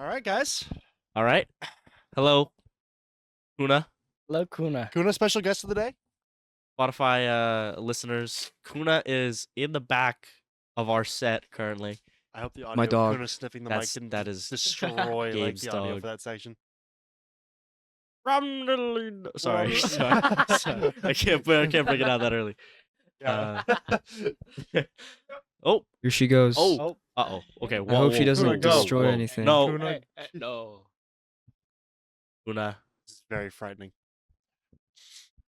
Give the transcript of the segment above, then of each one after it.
All right, guys. All right. Hello, Kuna. Hello, Kuna. Kuna, special guest of the day. Spotify listeners. Kuna is in the back of our set currently. I hope the audio My of dog. Kuna sniffing the That's- mic didn't that is destroy like Gabe's the audio dog. for that section. From the lead- Sorry, From- sorry. I can't bring it out that early. Yeah. Oh, Here she goes. oh. Uh-oh. Okay. I hope she doesn't Kuna, go. destroy anything. No, Kuna, No. Kuna. this is very frightening.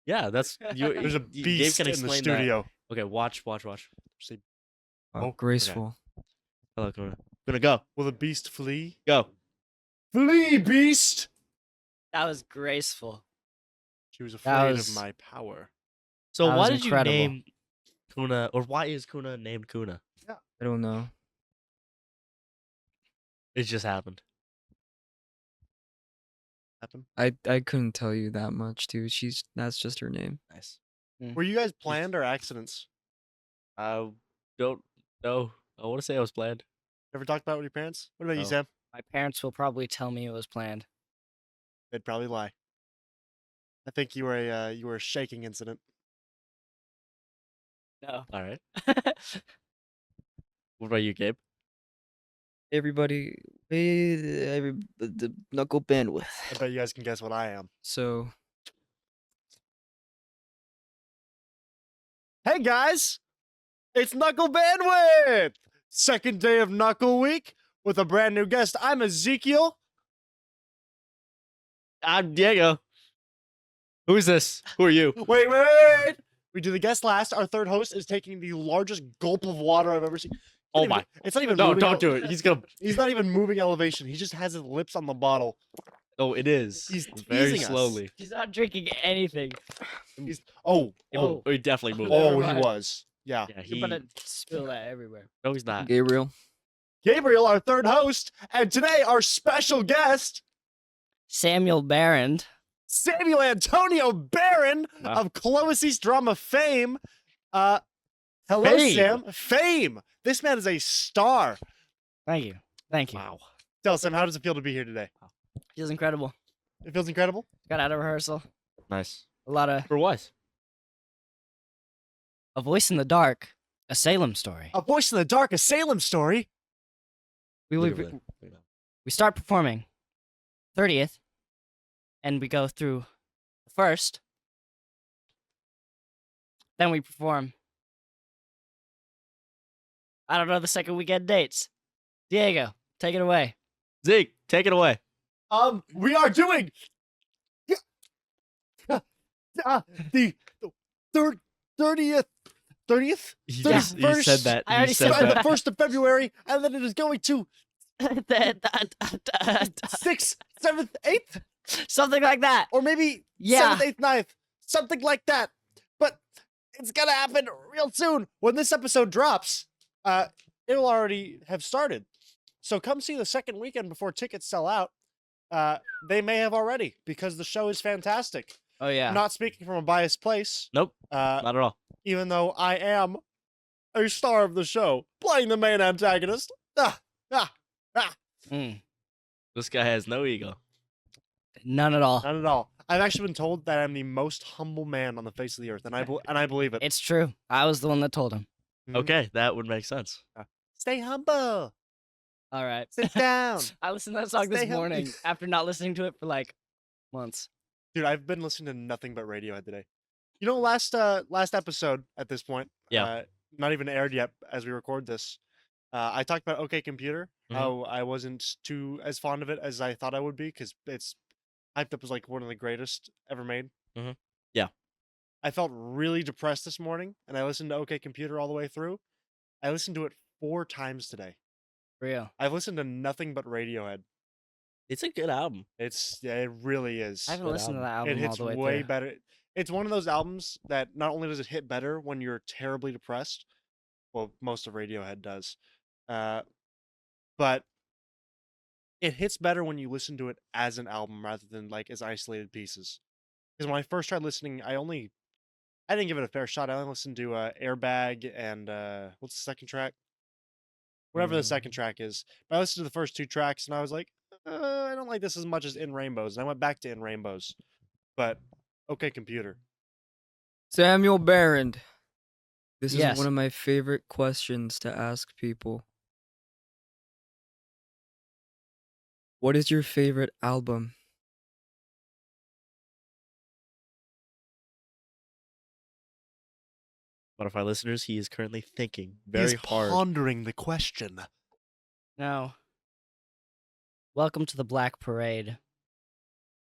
Yeah, that's you. There's a Gabe beast can in the explain that. studio. Okay, watch. Say, Oh, graceful. Hello, Kuna. Kuna, go. will the beast flee? Go. Flee, beast! That was graceful. She was afraid was- of my power. So That why was did incredible. you name Kuna, or why is Kuna named Kuna? I don't know. It just happened. Happen. I couldn't tell you that much, dude. That's just her name. Nice. Were you guys planned or accidents? I don't know. I want to say I was planned. Ever talked about it with your parents? What about you, No. Sam? My parents will probably tell me it was planned. They'd probably lie. I think you were a shaking incident. No. All right. What about you, Gabe? Everybody, the knuckle bandwidth. I bet you guys can guess what I am. So Hey guys, it's Knuckle Bandwidth! Second day of Knuckle Week with a brand new guest. I'm Ezekiel. I'm Diego. Who is this? Who are you? Wait. We do the guest last. Our third host is taking the largest gulp of water I've ever seen. Oh my! It's not even No, moving. don't do it. He's gonna. He's not even moving elevation. He just has his lips on the bottle. Oh, it is. He's very teasing us. slowly. He's not drinking anything. Oh, Oh, he definitely moved. Never oh, he mind. was. Yeah. Yeah, You're gonna spill that everywhere. No, he's not. Gabriel. Gabriel, our third host, and today our special guest, Samuel Behrend. Samuel Antonio Behrend Wow. of Clovis East Drama fame. Hello, Fame. Sam. Fame. This man is a star. Thank you. Thank you. Wow. Tell Sam, how does it feel to be here today? Feels incredible. It feels incredible. Got out of rehearsal. Nice. A lot of For what? A Voice in the Dark, a Salem story. A Voice in the Dark, a Salem story. We Look we, at that. Look at that. we start performing 30th, and we go through the first. Then we perform. I don't know the second weekend dates. Diego, take it away. Zeke, take it away. We are doing the 30th. He, Thirty just- he first- said that. I He already said said the that. 1st of February, and then it is going to 6th, 7th, 8th, Something like that. or maybe Yeah. 7th, 8th, 9th, something like that. But it's gonna happen real soon. When this episode drops, it'll already have started. So come see the second weekend before tickets sell out. They may have already, because the show is fantastic. Oh yeah. I'm not speaking from a biased place, Nope, not at all. even though I am a star of the show, playing the main antagonist. Mm, This guy has no ego. none at all. Not at all. I've actually been told that I'm the most humble man on the face of the earth, and I believe it. It's true. I was the one that told him. Mhm. Okay, that would make sense. Stay humble. All right. Sit down. I listened to that song this Stay healthy. morning after not listening to it for like months. Dude, I've been listening to nothing but Radiohead today. You know, last episode at this point, Yeah. not even aired yet as we record this. I talked about OK Computer. Mhm. How I wasn't too as fond of it as I thought I would be because it's hyped up as like one of the greatest ever made. Mhm. Yeah. I felt really depressed this morning, and I listened to OK Computer all the way through. I listened to it 4 times today. Real. I've listened to nothing but Radiohead. It's a good album. It really is. I haven't Good listened to that It album all hits the way way through. better. It's one of those albums that not only does it hit better when you're terribly depressed, well, most of Radiohead does, but it hits better when you listen to it as an album rather than like as isolated pieces. Because when I first tried listening, I didn't give it a fair shot. I only listened to Airbag and what's the second track? Whatever the second track is. But I listened to the first 2 tracks and I was like, I don't like this as much as In Rainbows. And I went back to In Rainbows. But, okay, computer. Samuel Behrend. This is Yes. one of my favorite questions to ask people. What is your favorite album? Spotify listeners, he is currently thinking He very is hard. pondering the question. No. Welcome to the Black Parade.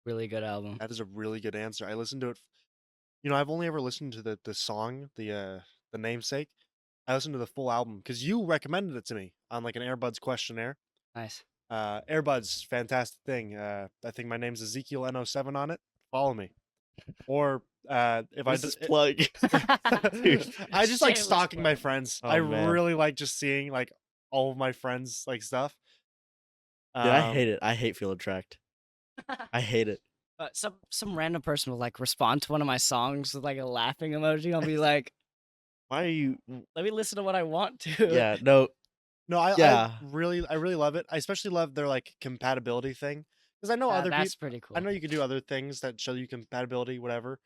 Really good album. That is a really good answer. I listened to it. I've only ever listened to the song, the namesake. I listened to the full album because you recommended it to me on like an Airbuds questionnaire. Nice. Airbuds, fantastic thing. I think my name's Ezekiel N07 on it. Follow me. Or if I What's this plug? Dude, I just like Shameless stalking my plug. friends. Oh, I man. really like just seeing like all of my friends like stuff. Dude, I hate it. I hate Field Tracked. I hate it. Some random person will like respond to one of my songs with like a laughing emoji. I'll be like, Why are you? let me listen to what I want to. Yeah, no. No, I Yeah. really love it. I especially love their like compatibility thing because I know other people. That's pretty cool. I know you can do other things that show you compatibility, whatever.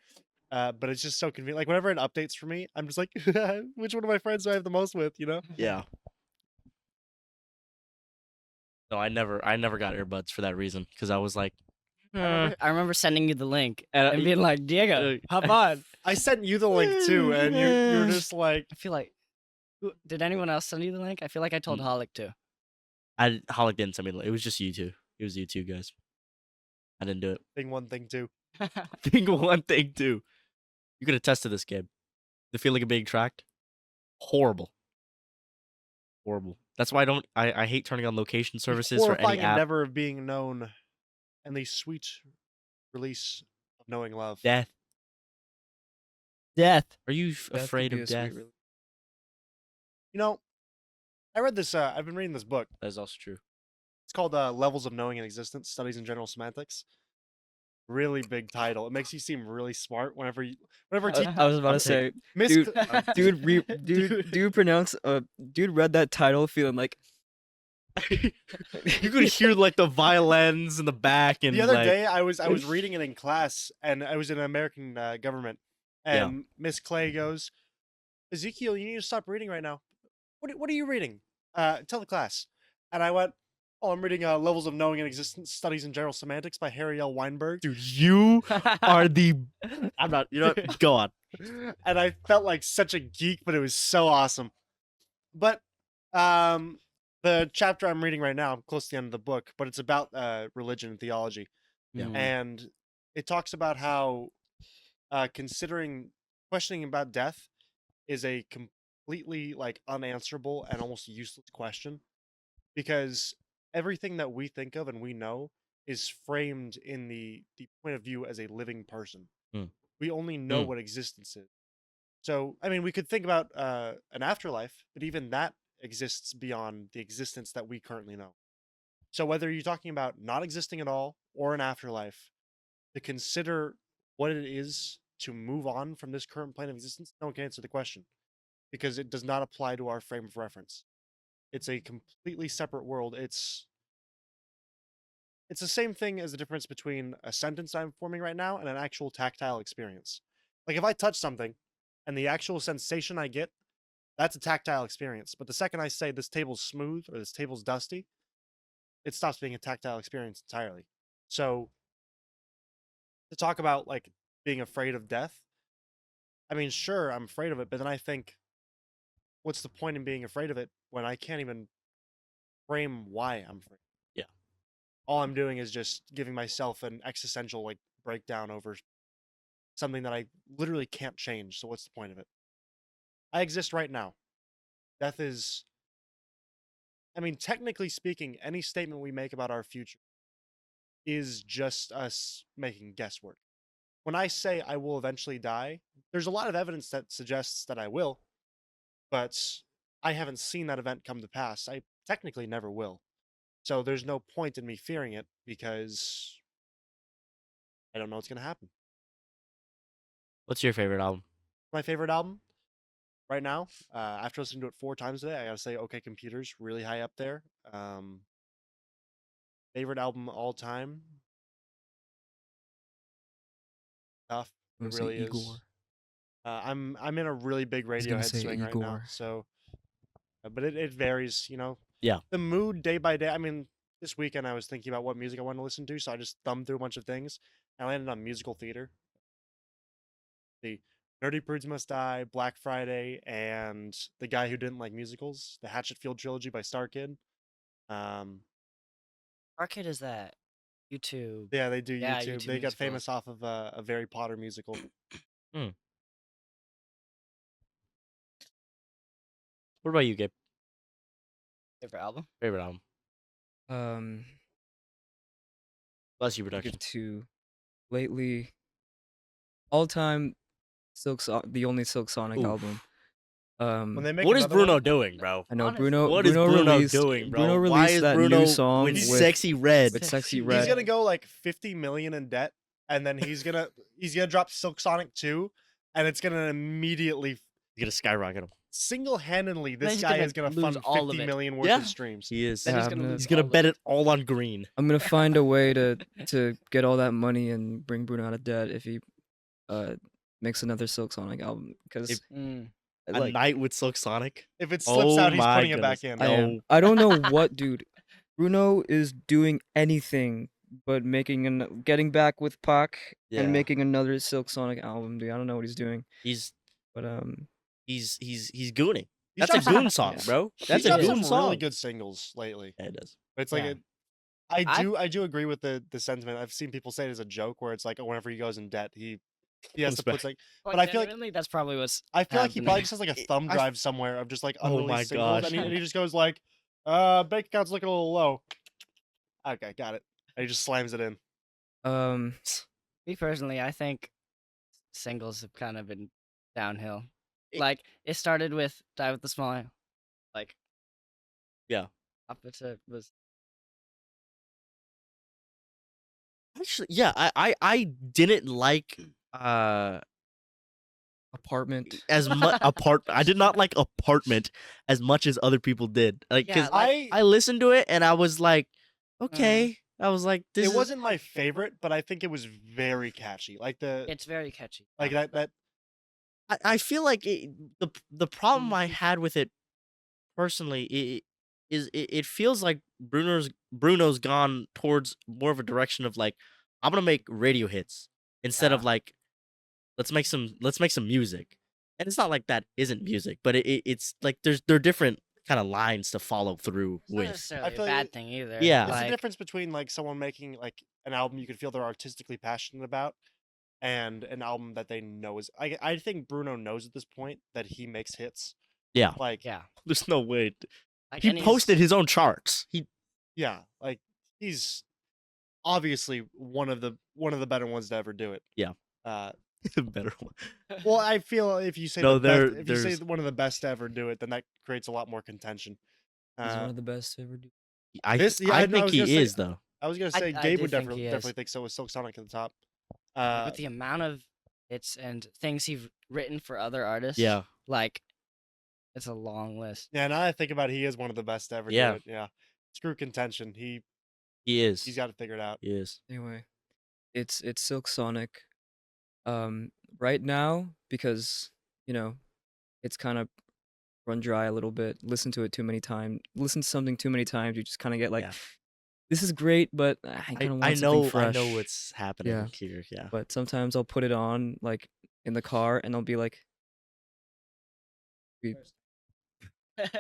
But it's just so convenient. Like whenever it updates for me, I'm just like, which one of my friends do I have the most with? Yeah. No, I never got earbuds for that reason because I was like, I remember sending you the link And, and being like, Diego, hop on. I sent you the link too, and you were just like, I feel like, did anyone else send you the link? I feel like I told Mm. Holic to. Holic didn't send me the link. It was just you two. It was you two guys. I didn't do it. thing one, thing two. Think one thing too. You could attest to this game. The feeling of being tracked. Horrible. Horrible. That's why I hate turning on location services for Horrifying any app. endeavor of being known, and the sweet release of knowing love. Death. Death. Are you Death could afraid be of a sweet death? release. I read this. I've been reading this book. That is also true. It's called Levels of Knowing and Existence: Studies in General Semantics. Really big title. It makes you seem really smart whenever I was about I'm to say, Miss- dude read that title feeling like You could hear like the violins in the back and the other like, day I was reading it in class, and I was in American government, Yeah. and Miss Clay goes, Ezekiel, you need to stop reading right now. What are you reading? Tell the class. And I went, oh, I'm reading Levels of Knowing and Existence: Studies in General Semantics by Harry L. Weinberg. dude, you are the. I'm not. You know what? Go on. And I felt like such a geek, but it was so awesome. But the chapter I'm reading right now, I'm close to the end of the book, but it's about religion and theology. Yeah. Mhm. And it talks about how questioning about death is a completely like unanswerable and almost useless question, because everything that we think of and we know is framed in the point of view as a living person. Hmm. We only know Hmm. what existence is. So, I mean, we could think about an afterlife, but even that exists beyond the existence that we currently know. So, whether you're talking about not existing at all or an afterlife, to consider what it is to move on from this current plane of existence, no one can answer the question because it does not apply to our frame of reference. It's a completely separate world. It's the same thing as the difference between a sentence I'm forming right now and an actual tactile experience. Like if I touch something and the actual sensation I get, that's a tactile experience. But the second I say this table's smooth or this table's dusty, it stops being a tactile experience entirely. So to talk about like being afraid of death, I mean, sure, I'm afraid of it, but then I think, what's the point in being afraid of it when I can't even frame why I'm afraid? Yeah. All I'm doing is just giving myself an existential like breakdown over something that I literally can't change. So what's the point of it? I exist right now. Death is, I mean, technically speaking, any statement we make about our future is just us making guesswork. When I say I will eventually die, there's a lot of evidence that suggests that I will, but I haven't seen that event come to pass. I technically never will. So there's no point in me fearing it because I don't know what's going to happen. What's your favorite album? My favorite album right now, after listening to it 4 times today, I gotta say, OK Computer's really high up there. favorite album all time. Tough. I'm It gonna say really Igor. is. I'm in a really big He's gonna Radiohead say swing right now. Igor. So, but it varies. Yeah. The mood day by day. I mean, this weekend I was thinking about what music I wanted to listen to, so I just thumbed through a bunch of things. And I landed on musical theater. The Nerdy Prudes Must Die, Black Friday, and The Guy Who Didn't Like Musicals, the Hatchetfield trilogy by Starkid. Arcade is that YouTube. Yeah, they do Yeah, YouTube. YouTube They got musicals. famous off of a Harry Potter musical. What about you, Gabe? Favorite album? Favorite album? Bless you, I'll production. give two. Lately, all time, the only Silk Sonic Oof. album. When they make What is another Bruno one, doing, bro? I know Honestly. Bruno. What is Bruno Bruno released, doing, bro? Bruno Why released is that Bruno new song with with Sexy Red? Sexy Sexy Red. he's gonna go like 50 million in debt, and then he's gonna drop Silk Sonic 2, and it's gonna immediately He's gonna skyrocket him. single-handedly this he's guy gonna is gonna lose fund all of 50 it. million worth Yeah. of streams. He is. Then Yeah, he's I'm gonna gonna- lose He's gonna all of bet it all on green. I'm gonna find a way to get all that money and bring Bruno out of debt if he makes another Silk Sonic album. Because A night with Silk Sonic. If it slips out, he's putting it back in. I don't know what, dude. Bruno is doing anything but getting back with Pac Yeah. and making another Silk Sonic album, dude. I don't know what he's doing, He's but he's gooning. He's That's a dropped some- goon song, Yeah. bro. He's That's a dropped goon some song. really good singles lately. Yeah, it is. But it's like Yeah. I do agree with the sentiment. I've seen people say it as a joke where it's like, oh, whenever he goes in debt, he has to Comes put back. like But I feel like- genuinely, that's probably what's. I feel like he happening. probably just has like a thumb I- drive somewhere of just like Oh unreleased my singles, gosh. and he just goes like, bank account's looking a little low. Okay, got it. And he just slams it in. Me personally, I think singles have kind of been downhill. It- Like it started with "Die with the Smile," like Yeah. opposite was Actually, yeah, I didn't like apartment. as much I did not like Apartment as much as other people did. Like, Yeah, cause like- I listened to it and I was like, okay. I was like, this It is- wasn't my favorite, but I think it was very catchy. Like it's very catchy. like that I feel like the problem I had with it personally it feels like Bruno's gone towards more of a direction of like, I'm gonna make radio hits instead of Yeah. like let's make some music. And it's not like that isn't music, but it's like there are different kind of lines to follow through It's not with. necessarily a feel like bad thing either. Yeah. it's like, the difference between like someone making like an album you could feel they're artistically passionate about and an album that they know is I think Bruno knows at this point that he makes hits. Yeah. Like yeah. There's no way. Like, He and he's- posted his own charts. He yeah, like he's obviously one of the better ones to ever do it. Yeah. Uh better one. well, I feel if you say No, if you say there's- one of the best to ever do it, then that creates a lot more contention. He's one of the best to ever do. I This- yeah, I no, I think was he gonna say- is though. I was gonna say I Gabe do would think definitely he is. definitely think so with Silk Sonic at the top. with the amount of hits and things he's written for other artists. Yeah. Like it's a long list. Yeah, now that I think about it, he is one of the best to ever Yeah. do it. Yeah. Screw contention. He is. He's got it figured out. He is. Anyway, it's Silk Sonic. Right now, because it's kind of run dry a little bit. Listen to something too many times, you just kind of get like, Yeah. this is great, but I kind of want I something know fresh. what's happening Yeah. here. Yeah. But sometimes I'll put it on like in the car, and I'll be like,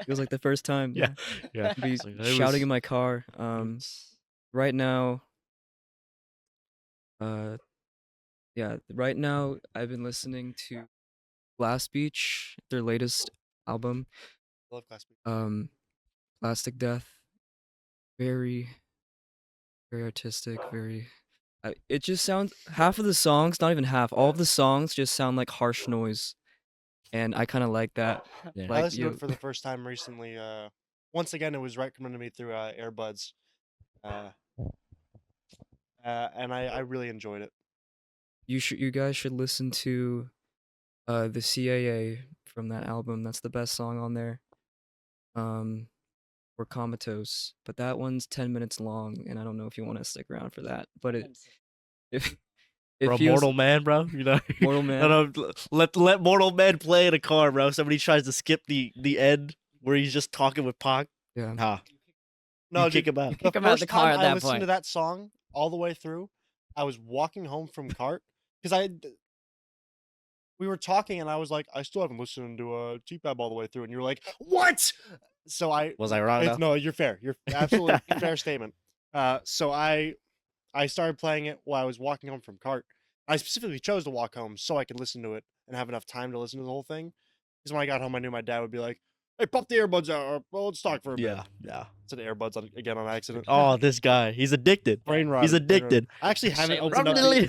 feels like the first time. Yeah. Yeah. Be It's like, it shouting was- in my car. Right now, right now I've been listening to Blast Beach, their latest album, I love Class B. Plastic Death. Very, very artistic. Very. It just sounds half of the songs, not even half. All of the songs just sound like harsh noise, and I kind of like that. Yeah. I Like listened to you, it for the first time recently. Once again, it was recommended to me through Airbuds. And I really enjoyed it. you guys should listen to, the CAA from that album. That's the best song on there. or Comatose, but that one's 10 minutes long, and I don't know if you want to stick around for that. But if it Bro, feels Mortal Man, bro. You know, Mortal no, Man. no, let Mortal Man play in a car, bro. Somebody tries to skip the end where he's just talking with Pac. Yeah. Nah, No, you kick dude, him out. the Kick him out first the car time at I that listened to point. that song all the way through, I was walking home from cart because we were talking and I was like, I still haven't listened to T-Fab all the way through, and you're like, what? So Was I wrong? it's Though? no, you're fair. You're absolutely fair statement. So I started playing it while I was walking home from cart. I specifically chose to walk home so I could listen to it and have enough time to listen to the whole thing. Because when I got home, I knew my dad would be like, "Hey, pop the earbuds out. Or, well, let's talk for a bit." Yeah, yeah. Said earbuds again on accident. Oh, this guy, he's addicted. Brain rot. He's addicted. I actually haven't Shameless opened up. plug.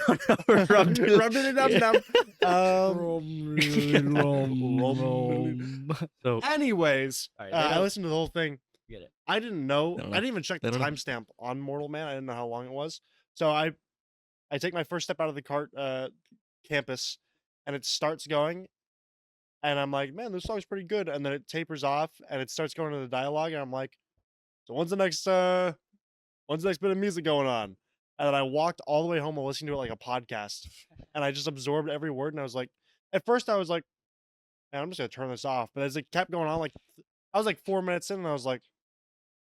So Anyways, Alright, I listened to the whole thing. Get it. I didn't know. They don't I know. didn't even check They the don't know. timestamp on Mortal Man. I didn't know how long it was. So I take my first step out of the cart campus, and it starts going, and I'm like, man, this song's pretty good. And then it tapers off, and it starts going to the dialogue, and I'm like, so when's the next bit of music going on? And then I walked all the way home and listened to it like a podcast, and I just absorbed every word. And I was like, at first I was like, man, I'm just gonna turn this off. But as it kept going on, like I was like 4 minutes in, and I was like,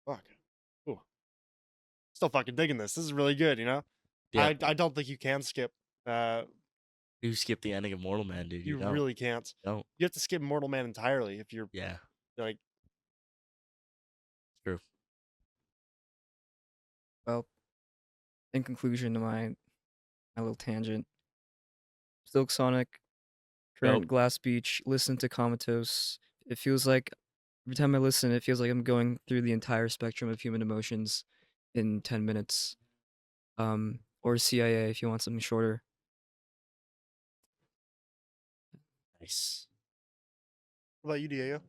fuck, ooh, still fucking digging this. This is really good, you know. Yeah. I don't think you can skip. you skip the ending of Mortal Man, dude. You don't. really can't. Don't. You have to skip Mortal Man entirely if you're Yeah, like. true. Well, in conclusion to my little tangent, Silk Sonic, current Nope. Glass Beach, listen to Comatose. It feels like every time I listen, it feels like I'm going through the entire spectrum of human emotions in 10 minutes. Or CIA if you want something shorter. Nice. What about you, Diego?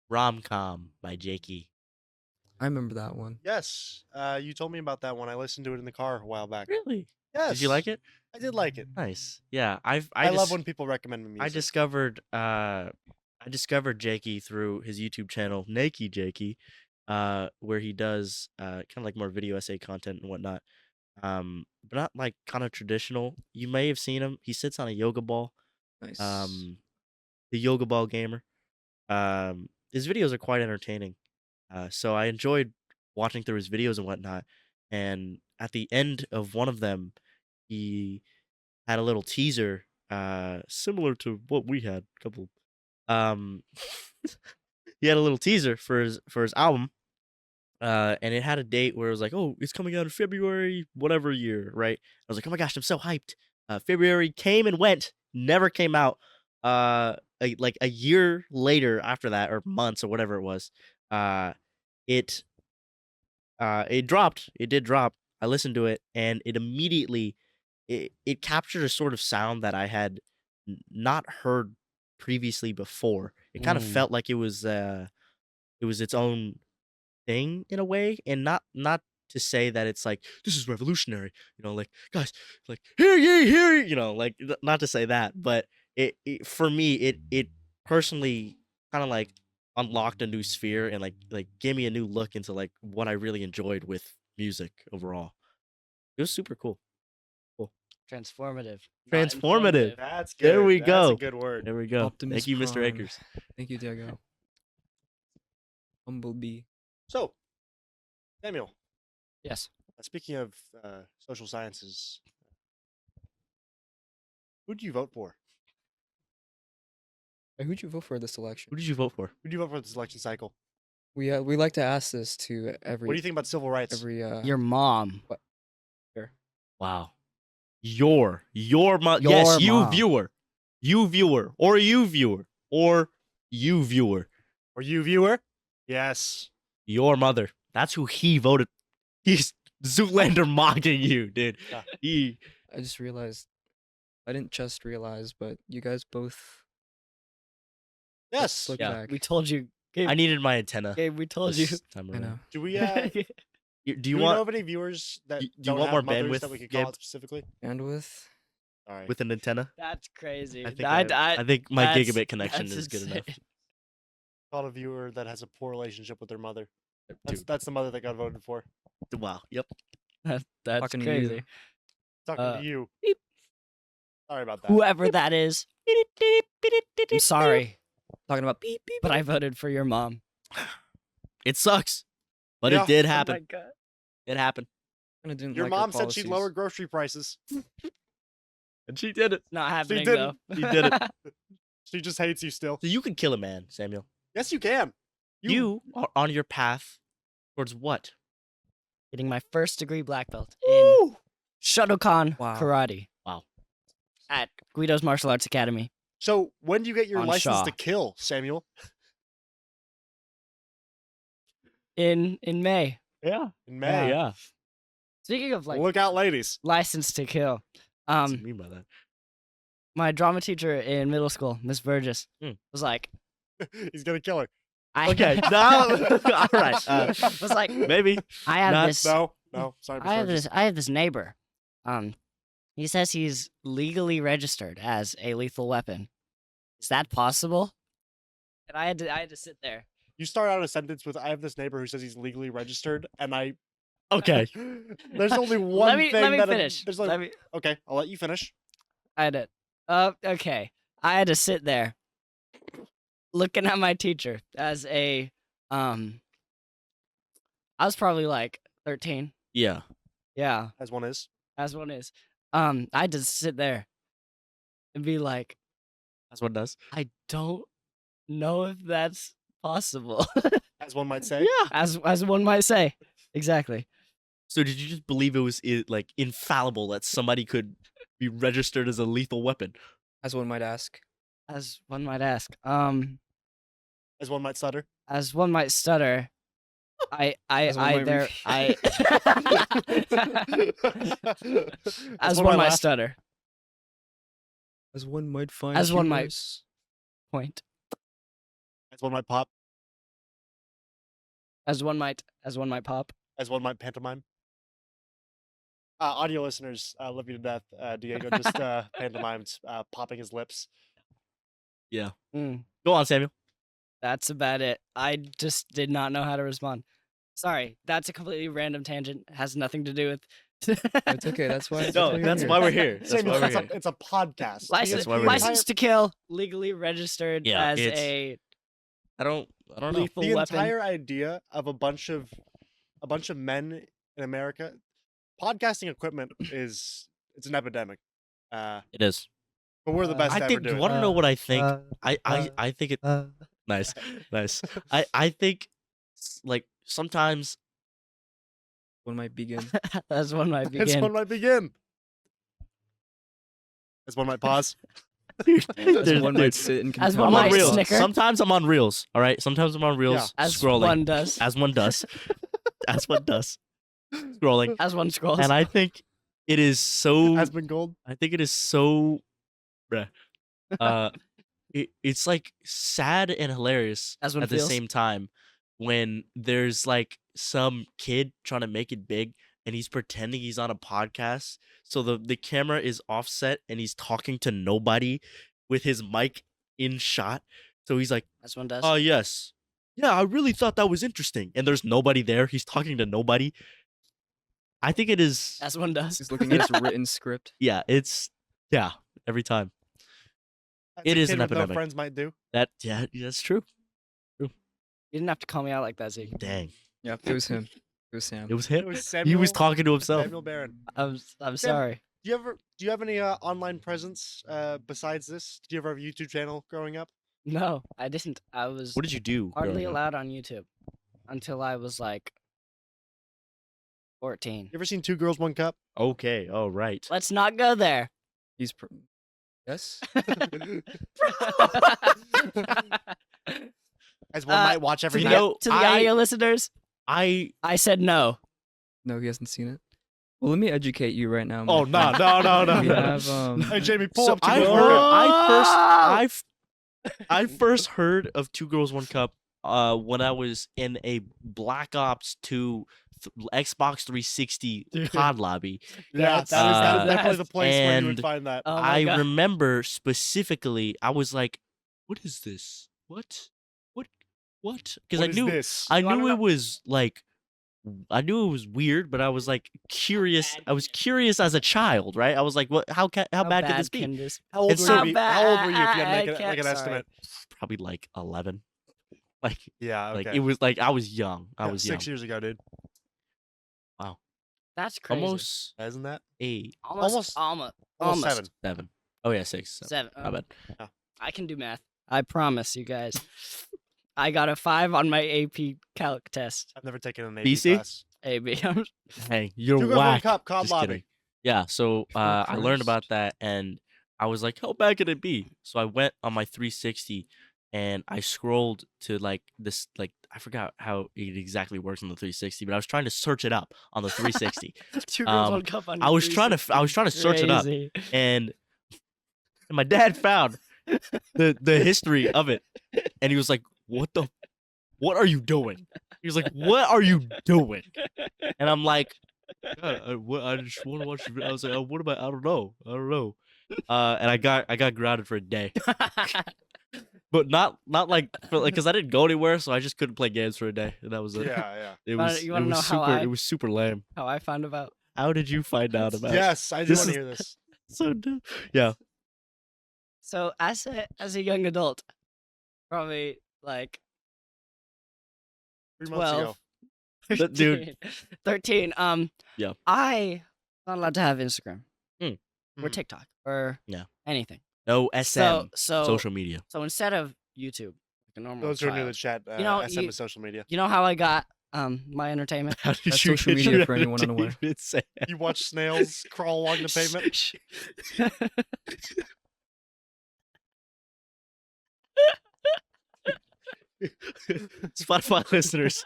Rom-com by Jakey. I remember that one. Yes. You told me about that one. I listened to it in the car a while back. Really? Yes. Did you like it? I did like it. Nice. Yeah, I love when people recommend me music. I discovered Jakey through his YouTube channel, Nakey Jakey, where he does kind of like more video essay content and whatnot. But not like kind of traditional. You may have seen him. He sits on a yoga ball. Nice. The yoga ball gamer. His videos are quite entertaining. So I enjoyed watching through his videos and whatnot. And at the end of one of them, he had a little teaser, similar to what we had. A couple. He had a little teaser for his album. And it had a date where it was like, oh, it's coming out in February, whatever year, right? I was like, oh my gosh, I'm so hyped. February came and went, never came out. Like a year later after that, or months or whatever it was, it dropped. It did drop. I listened to it, and it immediately it captured a sort of sound that I had not heard previously before. It kind of felt like it was its own thing in a way, and not to say that it's like this is revolutionary, like guys, like hear ye, like not to say that, but it for me it personally kind of like unlocked a new sphere and like gave me a new look into like what I really enjoyed with music overall. It was super cool. Transformative. not Transformative. informative. That's good. There we That's go. a good word. There we go. Optimus Thank you, Mr. Prime. Akers. Thank you, Diego. Bumblebee. So, Samuel, Yes. speaking of social sciences, who do you vote for? Hey, who'd you vote for this election? Who did you vote for? Who do you vote for this election cycle? We like to ask this to every. What do you think about civil rights? Every Your mom. Wow. Your yes, Your you mom. viewer. You viewer. Or you viewer. Or you viewer. Or you viewer? Yes. Your mother. That's who he voted. He's Zoolander mocking you, dude. Yeah. I just realized. I didn't just realize, but you guys both. Yes. Look Yeah. back. We told you. Gabe, I needed my antenna. Gabe, we told you. this time I around. know. Do we Do you do we want know of any viewers that do you don't want have more mothers bandwidth, that we could call Gabe? it specifically? Bandwidth. All right. with an antenna? That's crazy. I think my that's- gigabit connection that's is good enough. insane. Called a viewer that has a poor relationship with their mother. Dude, That's the mother that got voted for. wow. Yep. That's Talking to you. crazy. Talking Uh, to you. beep. Sorry about that. Whoever that is, I'm sorry, Talking about beep beep. but I voted for your mom. It sucks, but Yeah. it did Oh happen. my god. It happened, Kinda didn't Your like her mom said she'd policies. lower grocery prices. and she did it. Not happening didn't. though. She did it. She just hates you still. So you can kill a man, Samuel. Yes, you can. You are on your path towards what? Getting my first degree black belt in Shotokan Wow. karate. Wow. At Guido's Martial Arts Academy. So when do you get your On license Shaw. to kill, Samuel? In May. Yeah. In May. Yeah. Speaking of like Look out, ladies. license to kill, What do you mean by that? my drama teacher in middle school, Miss Burgess, Hmm. was like, He's gonna kill her. I Okay. No. All right. was like, Maybe. I have not- this. No. Sorry. I have Burgess. this. I have this neighbor. He says he's legally registered as a lethal weapon. Is that possible? And I had to sit there. You start out a sentence with, "I have this neighbor who says he's legally registered," and I. Okay. There's only one let me thing let me that finish. there's like, Let me. okay, I'll let you finish. I had it. Okay. I had to sit there, looking at my teacher as a I was probably like 13. Yeah. Yeah, As one is. as one is. I had to sit there and be like, That's what it does. I don't know if that's possible. As one might say. Yeah. as one might say. Exactly. So did you just believe it was like infallible that somebody could be registered as a lethal weapon? As one might ask. As one might ask. As one might stutter. As one might stutter. I As one might there I as one one might might laugh. stutter. As one might find. As one might- humorous. Point. As one might pop. As one might pop. As one might pantomime. Audio listeners, love you to death. Diego just pantomimed popping his lips. Mm, Go on, Samuel. that's about it. I just did not know how to respond. Sorry, that's a completely random tangent. Has nothing to do with. It's okay. That's why. No, that's why we're here. That's Samuel, why we're it's, here. it's a podcast. License, why we're here. license to kill, legally registered Yeah, as it's- a I don't know. lethal The weapon. entire idea of a bunch of men in America, podcasting equipment it's an epidemic. But It is. we're the best I to think. ever do You it. want to know what I think? I think it. Nice, nice. I think like sometimes. One might begin. As one might As begin. one might begin. As one might pause. As There's- one dude, might sit and As I'm one on might reels. snicker. Sometimes I'm on reels. All right. Sometimes I'm on reels. As scrolling. one does. As one does. As one does. Scrolling. As one scrolls. And I think it is so. Has been gold. I think it is so. Bruh. It's like sad and hilarious As one at feels. the same time when there's like some kid trying to make it big and he's pretending he's on a podcast. So the camera is offset and he's talking to nobody with his mic in shot. So he's like, As one does. "Oh yes. Yeah, I really thought that was interesting." And there's nobody there. He's talking to nobody. I think it is As one does. He's looking at his written script. yeah, every time. As It a is kid an with no epidemic. friends might do. That's true. You didn't have to call me out like that, Zeke. Dang. Yeah, it was him. It was Sam. It was It him. was He Samuel, was talking to himself. Samuel Behrend. I'm Sam, sorry. Do you have any online presence besides this? Did you ever have a YouTube channel growing up? No, I didn't. I was What did you do? hardly growing up? allowed on YouTube until I was like 14. You ever seen Two Girls, One Cup? Okay. Oh, right. Let's not go there. He's. Yes. As one Uh, might watch to every the, night. know, to the I- audio listeners, I. I said no. No, he hasn't seen it. Well, let me educate you right now. my Oh no friend. no no no. We no. have Hey Jamie, pull So up Two I Girls, heard. One Cup. I first heard of Two Girls One Cup when I was in a Black Ops 2 Xbox 360 Dude. COD lobby. Yeah, that Uh, was definitely the place where you would and find that. Oh my I God. remember specifically, I was like, "What is this? What? what? Because What I is knew this? I You wanna knew it know- was like I knew it was weird, but I was like curious. I was curious as a child, right? I was like, what? How bad could this be? can this? How old It's were so- you? How old were you if you had to I make like can't- an sorry. estimate? Probably like 11. Like Yeah, okay. like it was like I was young. I Yeah, was 6 young. years ago, dude. That's crazy. Almost Isn't that? 8, Almost. Almost 7. 7. Oh yeah, 6. 7. My bad. I can do math. I promise you guys. I got a 5 on my AP Calc test. I've never taken an AP BC? class. AB. Hey, you're Two girls, one whack. cup, COD Just lobby. kidding. Yeah, so I learned about Christ. that and I was like, how bad could it be? So I went on my 360 and I scrolled to like this, like I forgot how it exactly works on the 360, but I was trying to search it up on the 360. 2 girls, Um, 1 cup on I was trying to search it up, Crazy. and my dad found the history of it, and he was like, what are you doing? He was like, what are you doing? And I'm like, God, I just want to watch the video. I was like, what am I don't know. And I got grounded for a day, but not like because I didn't go anywhere, so I just couldn't play games for a day, and that was it. Yeah. It Wanna- was you it wanna was know how super I- it was super lame. How I found about. How did you find out about it? Yes, I do This want to is- hear this. So dumb. Yeah. So as a young adult, probably like 3 months ago. 12, Dude. 13. Yeah. I not allowed to have Instagram or Mm. TikTok or Yeah. anything. No SM. So Social media. So instead of YouTube, like a normal Those who are new to the child, chat, You know, SM you- is social media. you know how I got my entertainment? How did That's you social get media your for anyone unaware. entertainment, Sam? You watch snails crawl along the pavement. Spotify listeners,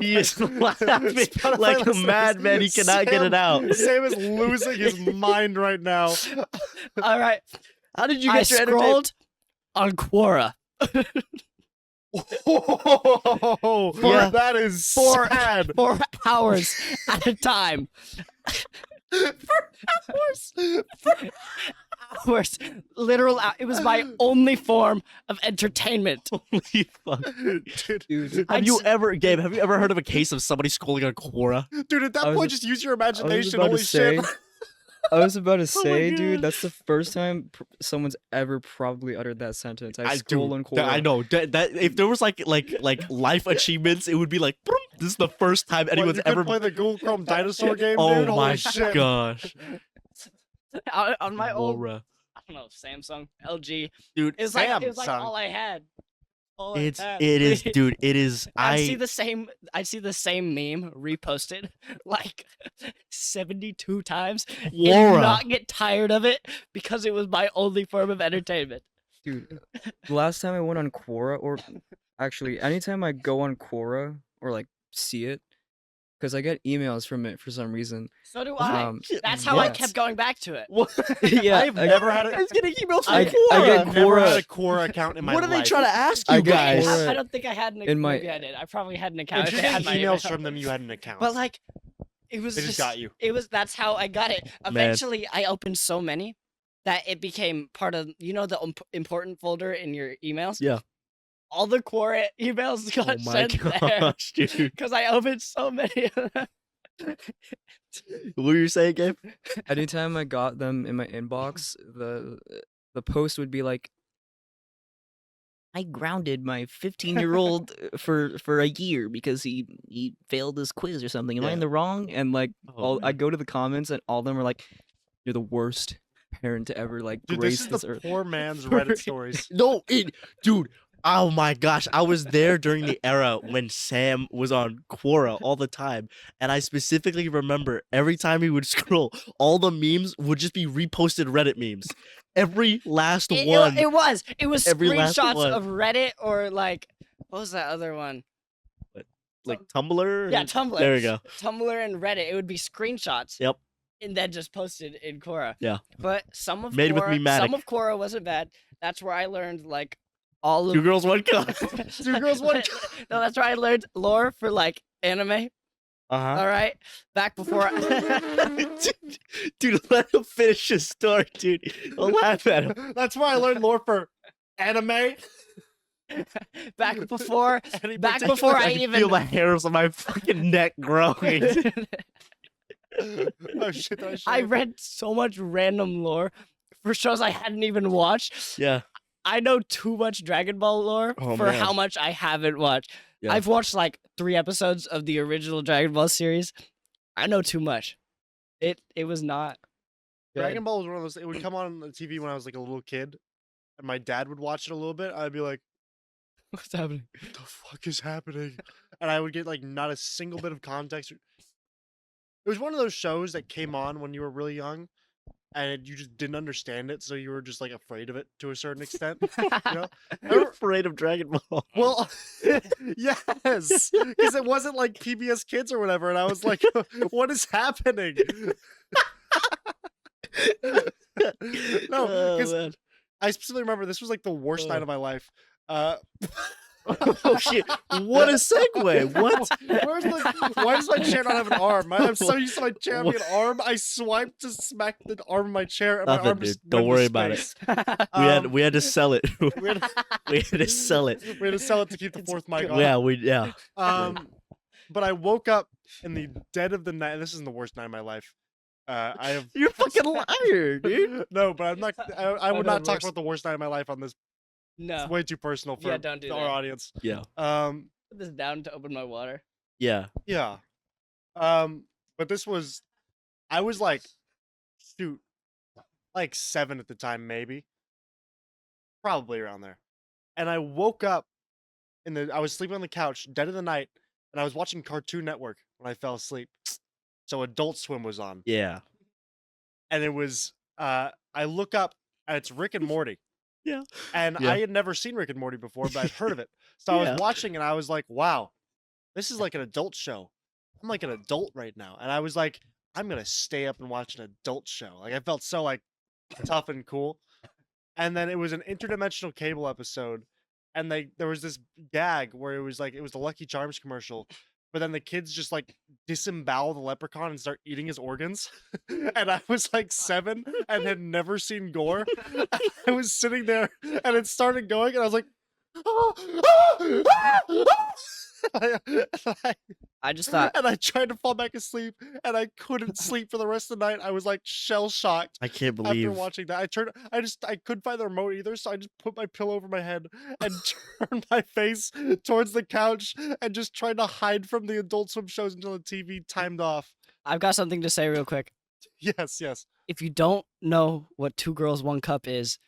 he is Spotify- laughing Spotify like a listeners, madman. He cannot get it out. Sam is losing his mind right now. All right, How did you I get your entertainment? scrolled on Quora. Oh, Yeah. that is For- sad. 4 hours at a time. Hours. Literal. It was my only form of entertainment. Holy fuck. Dude, I Have you just- ever, Gabe? Have you ever heard of a case of somebody scrolling on Quora? dude, at that I was point, a- just use your I was imagination. about Holy to say, shit. I was about to my say, God. dude, that's the first time someone's ever probably uttered that sentence. I scroll on Quora. I know that if there was like life achievements, it would be like "Broom." This is the first time What, anyone's you could ever. play the Google Chrome dinosaur game, Oh dude? Holy my shit. gosh, On my old, Quora. I don't know, Samsung, LG. Dude, It was like Samsung. all I had. All I it had. is, dude. It is. I'd see I the same meme reposted like 72 times and Quora. not get tired of it because it was my only form of entertainment. Dude, the last time I went on Quora, or actually, anytime I go on Quora or like see it, because I get emails from it for some reason. So do I. Um, That's how I what? kept going back to it. What? yeah, I've I- never had I a, was getting emails from I Quora. get I've never Quora. had a Quora account in my What are life. they trying to ask I you get guys? Quora. I don't think I had an In my- maybe I did. I probably had an account. If if you're I had getting my emails email. from them, you had an account. But like, it was they just got you. It was that's how I got it. Eventually, I opened so many that it became part of the important folder in your emails. Yeah. All the Quora emails got Oh my sent there gosh, dude. because I opened so many of them. What were you saying, Gabe? anytime I got them in my inbox, the post would be like, I grounded my 15-year-old for a year because he failed his quiz or something. Am I in Yeah. the wrong? And like Oh, I go to the comments and all of them are like, you're the worst parent to ever like Dude, grace this is this the earth. poor man's Reddit stories. No, dude. Oh my gosh, I was there during the era when Sam was on Quora all the time, and I specifically remember every time he would scroll, all the memes would just be reposted Reddit memes. Every last one. It was Every last screenshots one. of Reddit or like what was that other one? Like Tumblr. Yeah, and- Tumblr. There we go. Tumblr and Reddit. It would be screenshots. Yep. And then just posted in Quora. Yeah. But some of Made with Quora, Mematic. some of Quora wasn't bad. That's where I learned like all of Two girls, one cup. Two girls, one No, that's where I learned lore for like anime. Uh-huh. All right. Back before Dude, let him finish his story, dude. I'll laugh at him. That's why I learned lore for anime. back before Any back particular- before I can even feel the hairs on my fucking neck growing. Oh shit! Did I show it? read so much random lore for shows I hadn't even watched. Yeah. I know too much Dragon Ball lore Oh, for man. how much I haven't watched. Yeah. I've watched like 3 episodes of the original Dragon Ball series. I know too much. It was not good. Dragon Ball was one of those. It would come on the TV when I was like a little kid, and my dad would watch it a little bit. I'd be like, What's happening? "What the fuck is happening?" And I would get like not a single bit of context. It was one of those shows that came on when you were really young, and you just didn't understand it, so you were just like afraid of it to a certain extent. You know? You're afraid of Dragon Ball. Well, yes, because it wasn't like PBS Kids or whatever, and I was like, "What is happening?" No, Oh, because man. I specifically remember this was like the worst night of my life. Oh shit! What a segue! What? Why does my chair not have an arm? I'm so used to my chair having an arm. I swiped to smack the arm of my chair, and my Nothing, arm dude. just Don't went worry into about it. space. We had to sell it. We had, We had to sell it. we had to sell it to keep the fourth mic on. Yeah. But I woke up in the dead of the night. This isn't the worst night of my life. I have. You're a fucking liar, dude. No, but I'm not. I would know not the talk worst. about the worst night of my life on this. No. It's way too personal for Yeah, don't do our that. audience. Yeah. Put this down to open my water. Yeah. Yeah. But this was. I was like, shoot, like 7 at the time, maybe. Probably around there. And I woke up I was sleeping on the couch, dead of the night, and I was watching Cartoon Network when I fell asleep. So Adult Swim was on. Yeah. And it was I look up and it's Rick and Morty. Yeah. And Yeah. I had never seen Rick and Morty before, but I'd heard of it. So I Yeah. was watching and I was like, wow, this is like an adult show. I'm like an adult right now. And I was like, I'm gonna stay up and watch an adult show. Like I felt so like tough and cool. And then it was an interdimensional cable episode, and there was this gag where it was the Lucky Charms commercial, but then the kids just like disembowel the leprechaun and start eating his organs. And I was like 7 and had never seen gore. I was sitting there and it started going, and I was like, I just thought and I tried to fall back asleep, and I couldn't sleep for the rest of the night. I was like shell shocked I can't after believe. watching that. I couldn't find the remote either, so I just put my pillow over my head and turned my face towards the couch and just tried to hide from the Adult Swim shows until the TV timed off. I've got something to say real quick. Yes. If you don't know what 2 Girls 1 Cup is,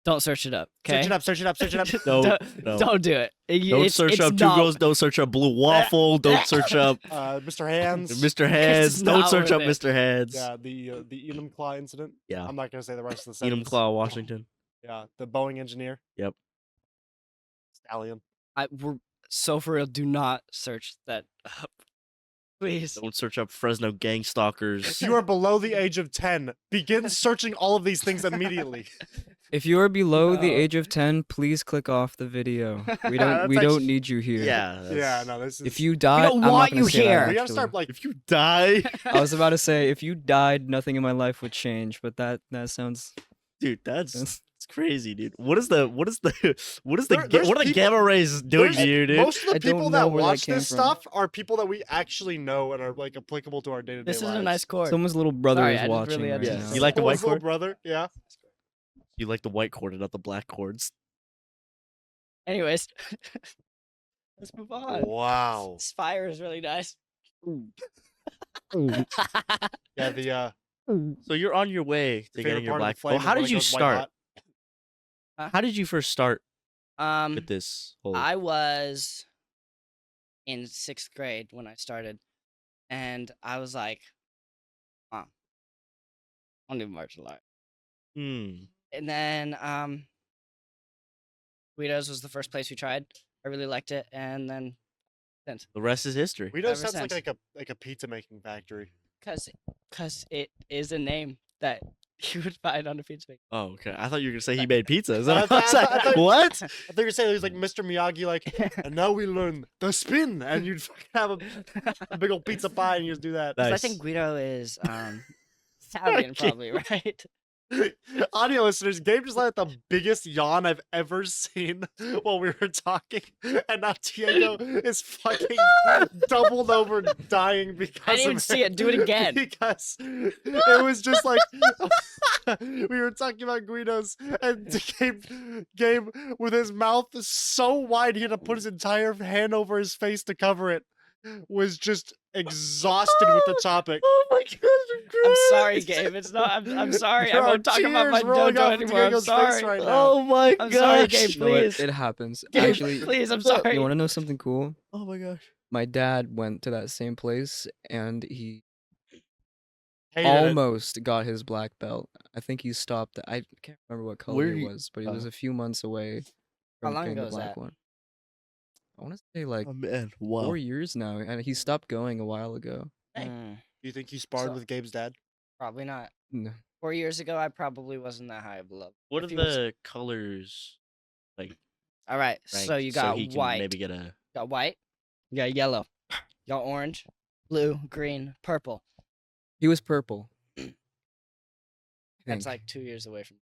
don't search it up. Okay. Search it up. No, don't, don't do it. Don't search up Two Girls. Don't search up Blue Waffle. Don't search up Mr. Hands. Mr. Heads. It's Don't not search up worth it. Mr. Heads. Yeah, the Enumclaw incident. Yeah. I'm not gonna say the rest of the sentence. Enumclaw, Washington. Yeah, the Boeing engineer. Yep. Stallion. We're so for real. Do not search that up, please. Don't search up Fresno gang stalkers. If you are below the age of 10, begin searching all of these things immediately. If you are below the No. age of 10, please click off the video. We That's don't actually- need you here. Yeah. Yeah, no, this is. If you die, don't I'm not want gonna you say that, here. we gotta actually. start like. If you die, I was about to say, if you died, nothing in my life would change, but that sounds. dude, that's That's- it's crazy, dude. What is the There's what are the people- gamma rays doing there's- to you, dude? Most of the I don't people know that where that watch came this from. stuff are people that we actually know and are like applicable to our day to day This lives. is a nice chord. Someone's little brother Sorry, is I just watching really had right to now. say You like the Oh, white his little cord? brother? Yeah. You like the white cord and not the black cords. Anyways, let's move on. Wow. This fire is really nice. Yeah, the So you're on your way to favorite getting your part of black. the flame Well, is how when did it you goes white start? hot. How did you first start Um, with this whole? I was in 6th grade when I started, and I was like, "Mom, I want to do martial art." Hmm. And then Guido's was the first place we tried. I really liked it, and then The rest is history. Guido Ever sounds since. like a pizza making factory. cause it is a name that you would find on a pizza maker. Oh, okay. I thought you were gonna say he made pizzas. I I was thought- like, I thought- what? I think you're saying it was like Mr. Miyagi, like, and now we learn the spin, and you'd fucking have a big old pizza pie, and you just do that. Nice. I think Guido is Italian, Okay. probably, right? Audio listeners, Gabe just let out the biggest yawn I've ever seen while we were talking, and now Diego is fucking doubled over dying because I didn't even of see it. Do it again. Because it was just like we were talking about Guidos, and Gabe with his mouth so wide he had to put his entire hand over his face to cover it, was just exhausted with the topic. Oh my gosh, I'm sorry, Gabe. It's not. I'm sorry. I There are won't talk about my tears rolling dojo off anymore. I'm Diego's face sorry. right now. Oh my I'm gosh. sorry, Gabe. You know what? Please. It happens. Gabe, Actually, please. I'm you sorry. want to know something cool? Oh my gosh. My dad went to that same place and he Hated it. almost got his black belt. I think he stopped. I can't remember what color Where it you- was, but he was a few months away How from long getting ago the was black that? one. I want to say like Oh man. Wow. 4 years now, and he stopped going a while ago. Mm, Do you think he sparred So- with Gabe's dad? probably not. No. 4 years ago, I probably wasn't that high of a level. What are If he was- the colors like? All right. So ranked you got he can white. maybe get a. Got white. You got yellow. You got orange, blue, green, purple. He was purple. I That's think. like 2 years away from.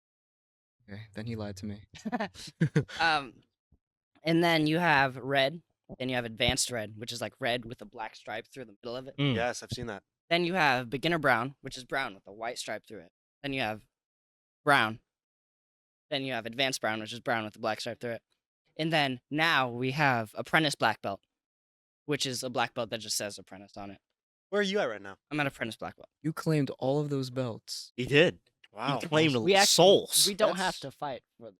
Okay, then he lied to me. And then you have red. Then you have advanced red, which is like red with a black stripe through the middle of it. Mm. Yes, I've seen that. Then you have beginner brown, which is brown with a white stripe through it. Then you have brown. Then you have advanced brown, which is brown with a black stripe through it. And then now we have apprentice black belt, which is a black belt that just says apprentice on it. Where are you at right now? I'm at apprentice black belt. You claimed all of those belts. He did. Wow. He claimed We actually, souls. We don't have That's- to fight for.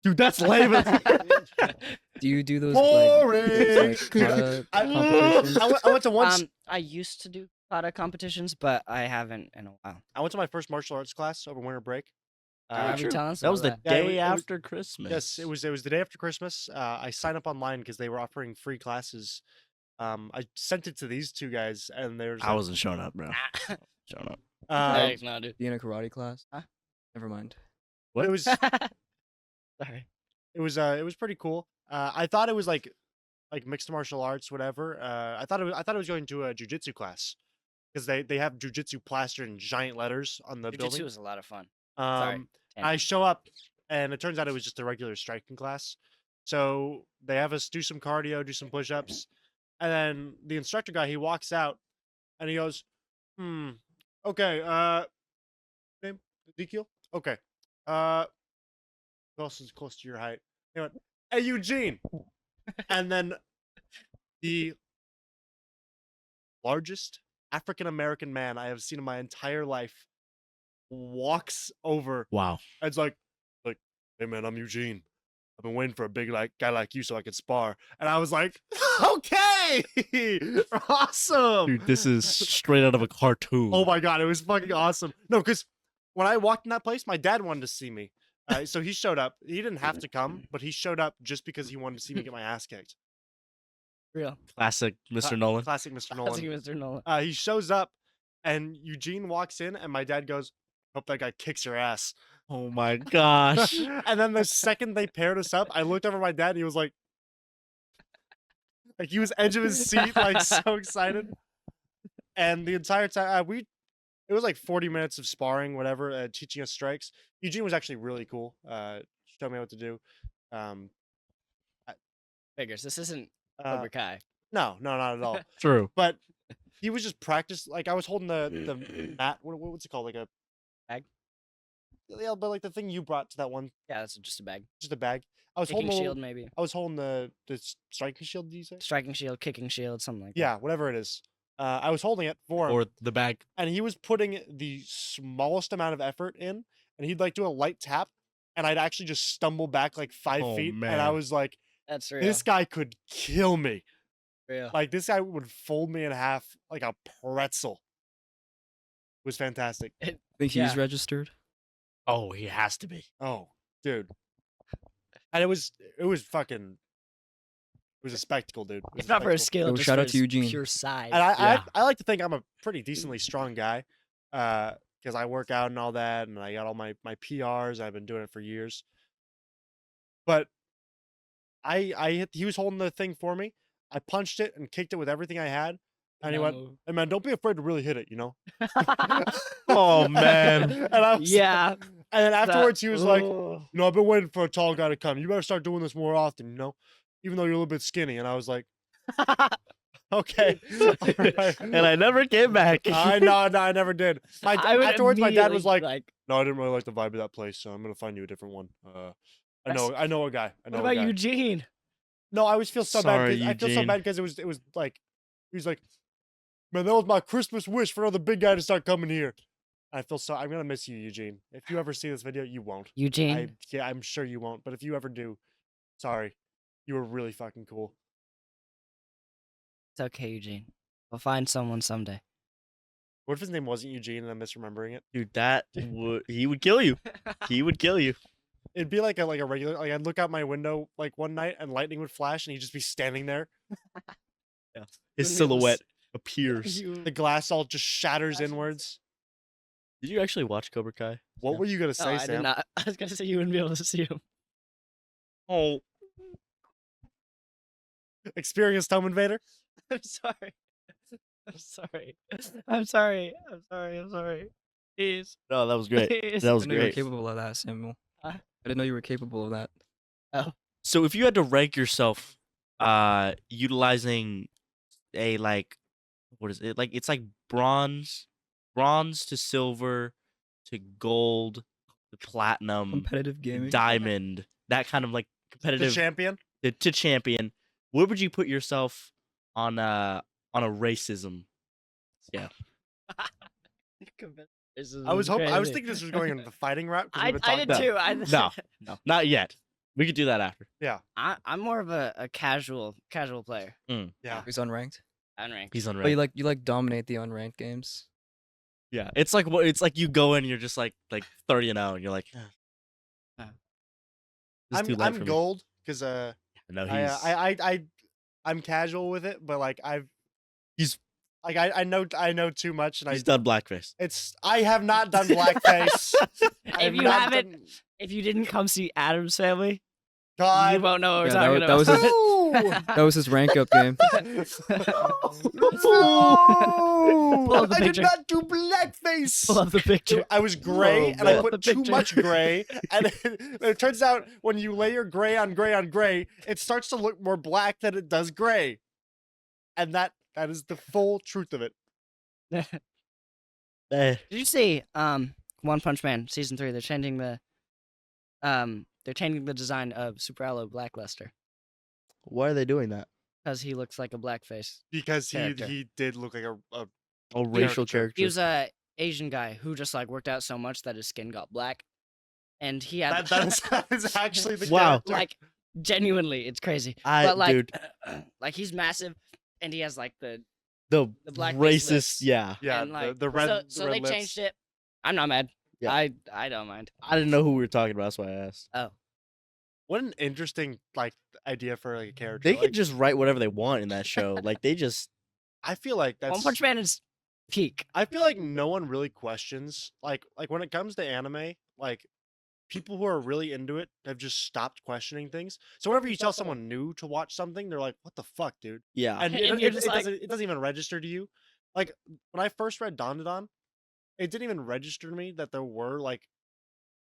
Dude, that's lame. Do you do those Boring. like kata I, competitions? I went to one. I used to do kata competitions, but I haven't in a while. I went to my first martial arts class over winter break. Remember you telling us That was the about Yeah, it day was- after Christmas. Yes, it was the day after Christmas. I signed up online because they were offering free classes. I sent it to these two guys, and they were just I like, wasn't showing up, bro. Showing up. Thanks, no, dude. Be in a karate class? Huh? Never mind. it was Sorry. it was pretty cool. I thought it was like mixed martial arts, whatever. I thought it was going to a jujitsu class because they have jujitsu plastered in giant letters on the Jiu-jitsu building. was a lot of fun. Sorry. I show up, and it turns out it was just a regular striking class. So they have us do some cardio, do some push-ups, and then the instructor guy, he walks out, and he goes, okay, name Ezekiel? Okay. Who else is close to your height? He went, hey, Eugene! And then the largest African-American man I have seen in my entire life walks over. Wow. And it's like, hey man, I'm Eugene. I've been waiting for a big guy like you so I could spar. And I was like, okay, awesome. Dude, this is straight out of a cartoon. Oh my god, it was fucking awesome. No, because when I walked in that place, my dad wanted to see me. So he showed up. He didn't have to come, but he showed up just because he wanted to see me get my ass kicked. Real. Classic Mr. Nolan. Classic Mr. Classic Nolan. Mr. Nolan. He shows up, and Eugene walks in, and my dad goes, hope that guy kicks your ass. Oh my gosh. And then the second they paired us up, I looked over at my dad, and he was like he was edge of his seat, like so excited. And the entire time, it was like 40 minutes of sparring, whatever, teaching us strikes. Eugene was actually really cool. Showed me what to do. Figures. This isn't Uh, Cobra Kai. no, not at all. True. But he was just practice. Like I was holding the mat. What's it called? Like a Bag? Yeah, but like the thing you brought to that one, Yeah, that's just a bag. just a bag. I was Kicking holding. shield, maybe. I was holding the striking shield. Did you say? Striking shield, kicking shield, something like Yeah, whatever it is. I was holding it for him, Or the bag. and he was putting the smallest amount of effort in, and he'd like do a light tap, and I'd actually just stumble back like 5 Oh, feet, and I man. was like, that. That's real. this guy could kill me. real. Like this guy would fold me in half like a pretzel. It was fantastic. Think he's Yeah. registered? Oh, he has to be. Oh, dude. And it was fucking. It was a spectacle, dude. It was If a not for his spectacle. skill, Yo, just shout for out to his Eugene. pure size. And Yeah. I like to think I'm a pretty decently strong guy, because I work out and all that, and I got all my PRs. I've been doing it for years. But I hit. He was holding the thing for me. I punched it and kicked it with everything I had, And he went, "Hey man, don't be afraid to really hit it, you know." Oh man. And I was, Yeah. And then afterwards, he was like, Ugh. "You know, I've been waiting for a tall guy to come. You better start doing this more often, you know, even though you're a little bit skinny." And I was like, "Okay." Alright. And I never came back. I never did. I would Afterwards, my dad was immediately, like, "No, I didn't really like the vibe of that place, so I'm gonna find you a different one." I know a guy. I what know a about guy. Eugene? No, I always feel so Sorry, bad. I feel so Eugene. bad because it was like, he was like, "Man, that was my Christmas wish for another big guy to start coming here." I feel so. I'm gonna miss you, Eugene. If you ever see this video, you won't. Eugene. I'm sure you won't. But if you ever do, sorry, you were really fucking cool. It's okay, Eugene. We'll find someone someday. What if his name wasn't Eugene and I'm misremembering it? Dude, he would kill you. He would kill you. It'd be like a regular. Like I'd look out my window like one night and lightning would flash and he'd just be standing there. His Wouldn't be able to silhouette appears. The glass all just shatters inwards. Did you actually watch Cobra Kai? What were you gonna No, say, I Sam? did not. I was gonna say you wouldn't be able to see him. Oh, Experienced home invader. I'm sorry. I'm sorry. I'm sorry. I'm sorry. I'm sorry. Please. no, that was great. Please. That was I didn't know you were great. capable of that, Samuel. Huh? I didn't know you were capable of that. So if you had to rank yourself, utilizing a like, what is it? Like it's like bronze to silver to gold to platinum, Competitive gaming. diamond, that kind of like The competitive champion. to champion. Where would you put yourself on a racism? Yeah. I was thinking this was going into the fighting route. 'Cause we've been I talking did about- too. No, no, not yet. We could do that after. I'm more of a casual player. Yeah. He's unranked. Unranked. He's But unranked. you like dominate the unranked games. Yeah, it's like you go in, you're just like 30-0, and you're like, it's too late I'm for me. gold because No, he's I'm casual with it, but like He's- like I know too much and he's done blackface. I have not done blackface. I If you not haven't- done- If you didn't come see Adam's Family, you God. won't know what we're Yeah, talking that about. was his- No! That was his rank up game. No! Pull up the I did picture. not do blackface. Pull up the picture. I was gray Oh, and I man. put The too picture. much gray, and it turns out when you layer gray on gray on gray, it starts to look more black than it does gray, and that is the full truth of it. Eh, Did you see One Punch Man season 3? They're changing the design of Super Aloe Blackluster why are they doing that? because he looks like a blackface. Because Character. he did look like a Oh, racial character. He was a Asian guy who just like worked out so much that his skin got black, and he had that is actually the Wow. character. like genuinely, it's crazy. But like, Dude, like he's massive, and he has like the the blackface racist, lips. yeah. Yeah, and, like, the red. So, the so red they lips. changed it. I'm not mad. Yeah. I don't mind. I didn't know who we were talking about. That's why I asked. What an interesting like idea for like a character. They like, could just write whatever they want in that show. Like they just I feel like that's. One Punch Man is peak. I feel like no one really questions like when it comes to anime, like people who are really into it have just stopped questioning things. So whenever you tell someone new to watch something, they're like, "What the fuck, dude?" yeah. And, And you're just like- it doesn't even register to you. Like when I first read Dandadan, it didn't even register to me that there were like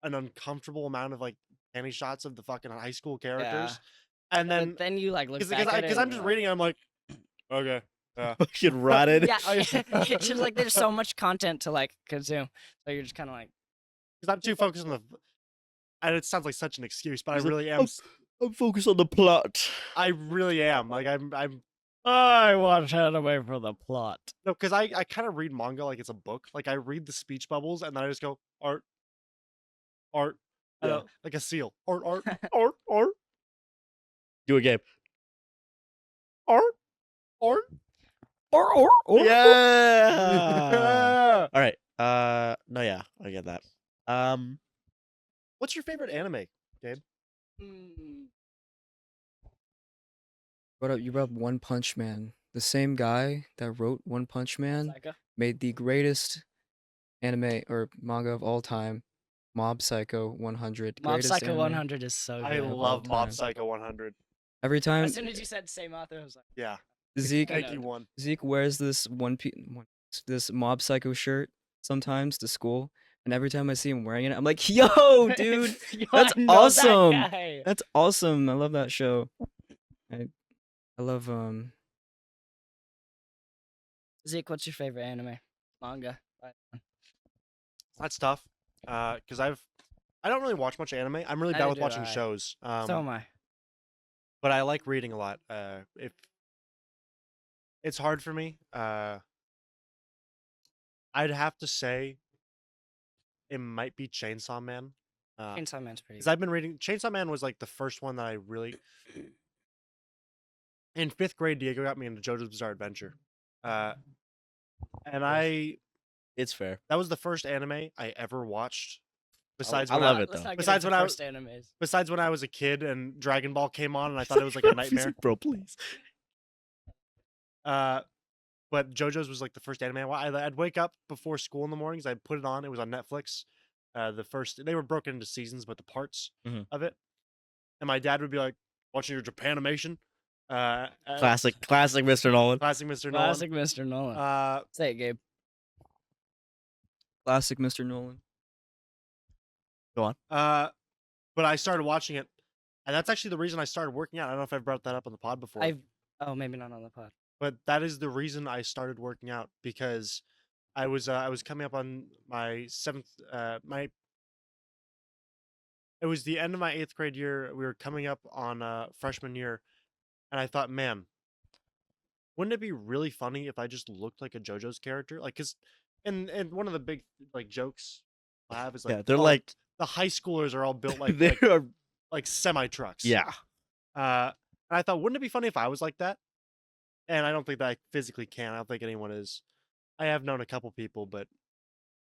an uncomfortable amount of like panty shots of the fucking high school characters. And But then you like look because back at it I'm and just you're reading, it, I'm like, okay. Fucking rotted. Yeah, it's just like there's so much content to like consume, so you're just kind of like, Because I'm too focused on the. And it sounds like such an excuse, but I He's like, really am. I'm focused on the plot. I really am. Like I'm I watch anime for the plot. no, because I kind of read manga like it's a book. Like I read the speech bubbles and then I just go art, Yeah. like a seal. Art. Art. Do a game. Art. Yeah. All right. No, yeah, I get that. What's your favorite anime? You brought up One Punch Man. The same guy that wrote One Punch Man Psycho? made the greatest anime or manga of all time, Mob Psycho 100. Mob Greatest Psycho anime. 100 is so good. I of all love Mob time. Psycho 100. Every time As soon as you said same author, I was like, Yeah. Zeke I Thank know. you, one. Zeke wears this this Mob Psycho shirt sometimes to school, and every time I see him wearing it, I'm like, "Yo, dude, Yo, that's I know that awesome! guy. That's awesome! I love that show. I love Zeke, what's your favorite anime? Manga. That's tough. Because I don't really watch much anime. I'm really bad Neither with do watching I. shows. So am I. But I like reading a lot. If it's hard for me, I'd have to say it might be Chainsaw Man. Chainsaw Man's pretty Because good. I've been reading. Chainsaw Man was like the first one that I really. In 5th grade, Diego got me into JoJo's Bizarre Adventure, and course. It's fair. that was the first anime I ever watched. Besides, I when love it, Let's though. not get Besides into when I first animes. Besides when I was a kid and Dragon Ball came on, and I thought it was like a nightmare. Bro, please. But JoJo's was like the first anime. I'd wake up before school in the mornings. I'd put it on. It was on Netflix. They were broken into seasons, but the parts Mhm. of it. And my dad would be like, watching your Japanimation. Classic Mr. Nolan. Classic Mr. Classic Mr. Nolan. Nolan. Say it, Gabe. classic Mr. Nolan. Go on. But I started watching it, and that's actually the reason I started working out. I don't know if I've brought that up on the pod before. Oh, maybe not on the pod. But that is the reason I started working out, because I was coming up on my 7th it was the end of my 8th grade year. We were coming up on freshman year, and I thought, man, wouldn't it be really funny if I just looked like a JoJo's character? Like, cause, and one of the big like jokes I have is like, Yeah, they're "Oh, like the high schoolers are all built like they are. like semi trucks." Yeah. And I thought, wouldn't it be funny if I was like that? And I don't think that I physically can. I don't think anyone is. I have known a couple people, but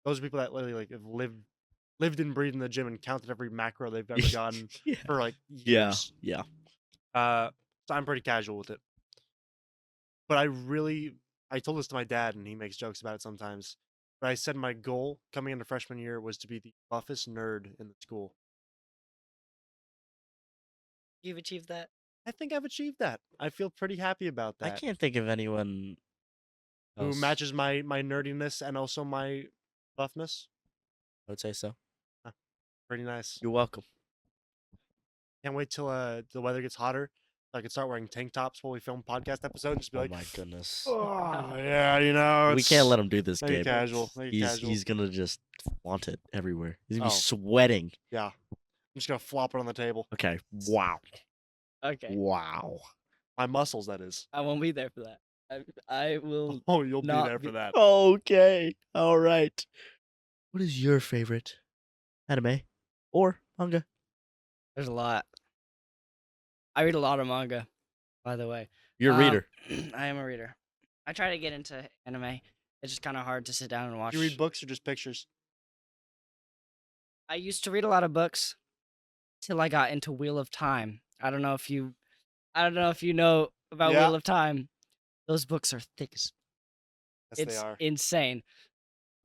those are people that literally like have lived and breathed in the gym and counted every macro they've ever gotten Yeah. for like Yeah. years. Yeah. So I'm pretty casual with it. But I told this to my dad, and he makes jokes about it sometimes. But I said my goal coming into freshman year was to be the buffest nerd in the school. You've achieved that? I think I've achieved that. I feel pretty happy about I that. can't think of anyone Who else. matches my nerdiness and also my buffness. I would say so. Pretty nice. You're welcome. Can't wait till the weather gets hotter, so I can start wearing tank tops while we film podcast episodes. And just be Oh like, my goodness. oh yeah, you know. We can't let him do this, make it Gabe. casual. Make it casual. He's gonna just flaunt it everywhere. He's gonna be Oh. sweating. Yeah. I'm just gonna flop it on the table. Okay. Wow. Okay. Wow. My muscles, that is. I won't be there for that. I will. Oh, you'll be not there be- for that. Okay. All right. What is your favorite anime or manga? There's a lot. I read a lot of manga, by the way. You're a reader. I am a reader. I try to get into anime. It's just kind of hard to sit down and watch. You read books or just pictures? I used to read a lot of books till I got into Wheel of Time. I don't know if you know about Yeah. Wheel of Time. Those books are thick as Yes, it's they are. insane.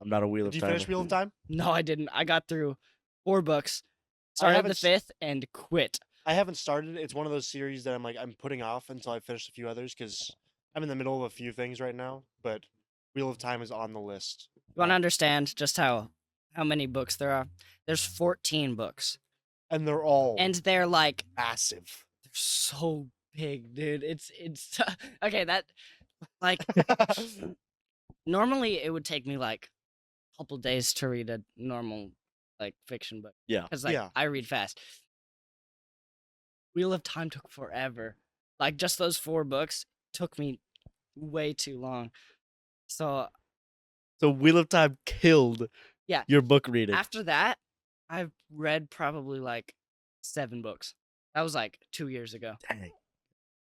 I'm not a Wheel Did of you Time. finish Wheel of Time? No, I didn't. I got through 4 books. Started haven't the s- 5th and quit. I haven't started. It's one of those series that I'm putting off until I finish a few others, because I'm in the middle of a few things right now. But Wheel of Time is on the list. You want to understand just how many books there are? There's 14 books. And they're all And they're like massive. they're so big, dude. It's okay, that like normally it would take me like a couple days to read a normal like fiction book. Yeah. Cuz like Yeah. I read fast. Wheel of Time took forever. Like just those 4 books took me way too long. So So Wheel of Time killed Yeah. your book reading. after that, I've read probably like 7 books. That was like 2 years ago. Dang.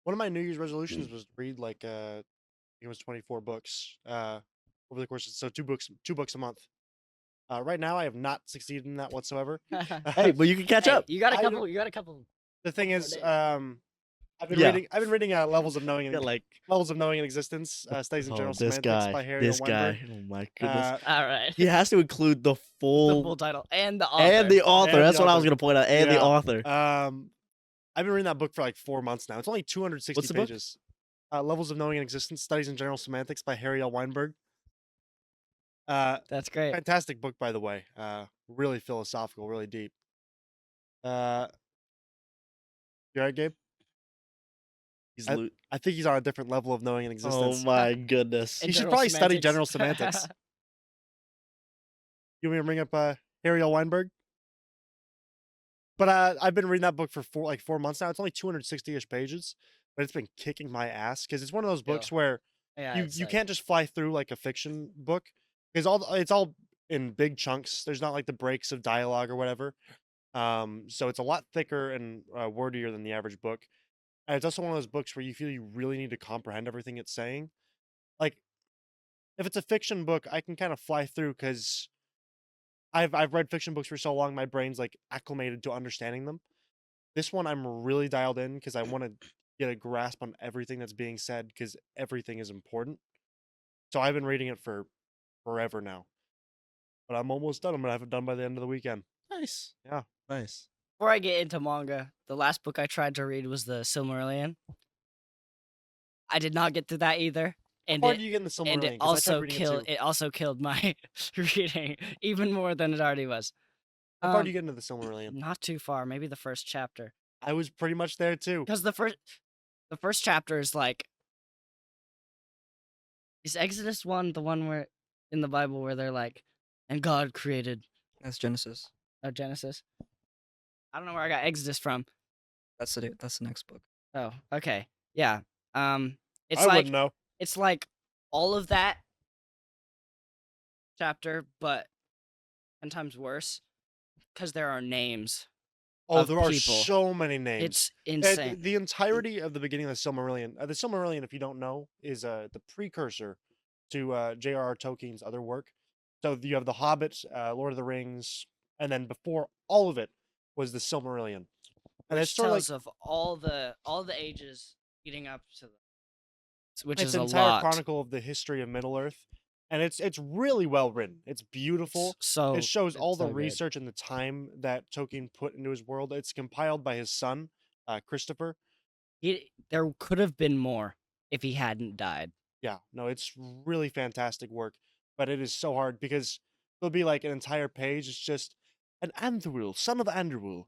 One of my New Year's resolutions was to read like I think it was 24 books over the course of, so 2 books a month. Right now I have not succeeded in that whatsoever. Hey, but you can catch Hey, up. You got a I couple. You got a couple. The thing more is, days. I've been Yeah. reading Levels of Knowing Got like Levels of Knowing in Existence, Studies in General this Semantics guy. by Harry This Weinberg. guy. Oh my goodness. All right. He has to include the The full, full title and the author. and the author. And That's the what I was author. gonna point out. And the Yeah. author. I've been reading that book for like 4 months now. It's only 260 What's the book? pages. Levels of Knowing and Existence: Studies in General Semantics by Harry L. Weinberg. Uh, That's great. fantastic book, by the way. Really philosophical, really deep. You alright, Gabe? He's I- I think he's on a different level of knowing and Oh existence. my goodness. You should probably study general semantics. You want me to bring up Harry L. Weinberg? But I've been reading that book for 4 months now. It's only 260-ish pages, but it's been kicking my ass because it's one of those books where Yeah, you it's you like- can't just fly through like a fiction book because it's all in big chunks. There's not like the breaks of dialogue or whatever. So it's a lot thicker and wordier than the average book. And it's also one of those books where you feel you really need to comprehend everything it's saying. Like, if it's a fiction book, I can kind of fly through because I've read fiction books for so long, my brain's like acclimated to understanding them. This one, I'm really dialed in because I want to get a grasp on everything that's being said because everything is important. So I've been reading it for forever now, but I'm almost done. I'm gonna have it done by the end of the weekend. Nice. Yeah. Nice. Before I get into manga, the last book I tried to read was the Silmarillion. I did not get through that either, and How far it do you get in the Silmarillion? and it 'Cause I tried also reading killed too. it also killed my reading even more than it already was. How far do you get into the Silmarillion? Not too far, maybe the first chapter. I was pretty much there too. Because the first chapter is like, is Exodus 1 the one where in the Bible where they're like, and God created That's Genesis. Genesis? I don't know where I got Exodus from. That's the next book. Oh, okay. Yeah. It's I like wouldn't know. it's like all of that chapter, but 10 times worse because there are names. Oh, of there are people. so many names. It's Uh, insane. The entirety of the beginning of the Silmarillion. The Silmarillion, if you don't know, is the precursor to J.R.R. Tolkien's other work. So you have The Hobbit, Lord of the Rings, and then before all of it was the Silmarillion. And it's Which sort of like tells of all the ages leading up to which it's is an a entire lot. chronicle of the history of Middle Earth, and it's really well written. It's beautiful. So It shows all it's the so good. research and the time that Tolkien put into his world. It's compiled by his son, Christopher. There could have been more if he hadn't died. Yeah, no, it's really fantastic work, but it is so hard because there'll be like an entire page. It's just an Anduril, son of Anduril,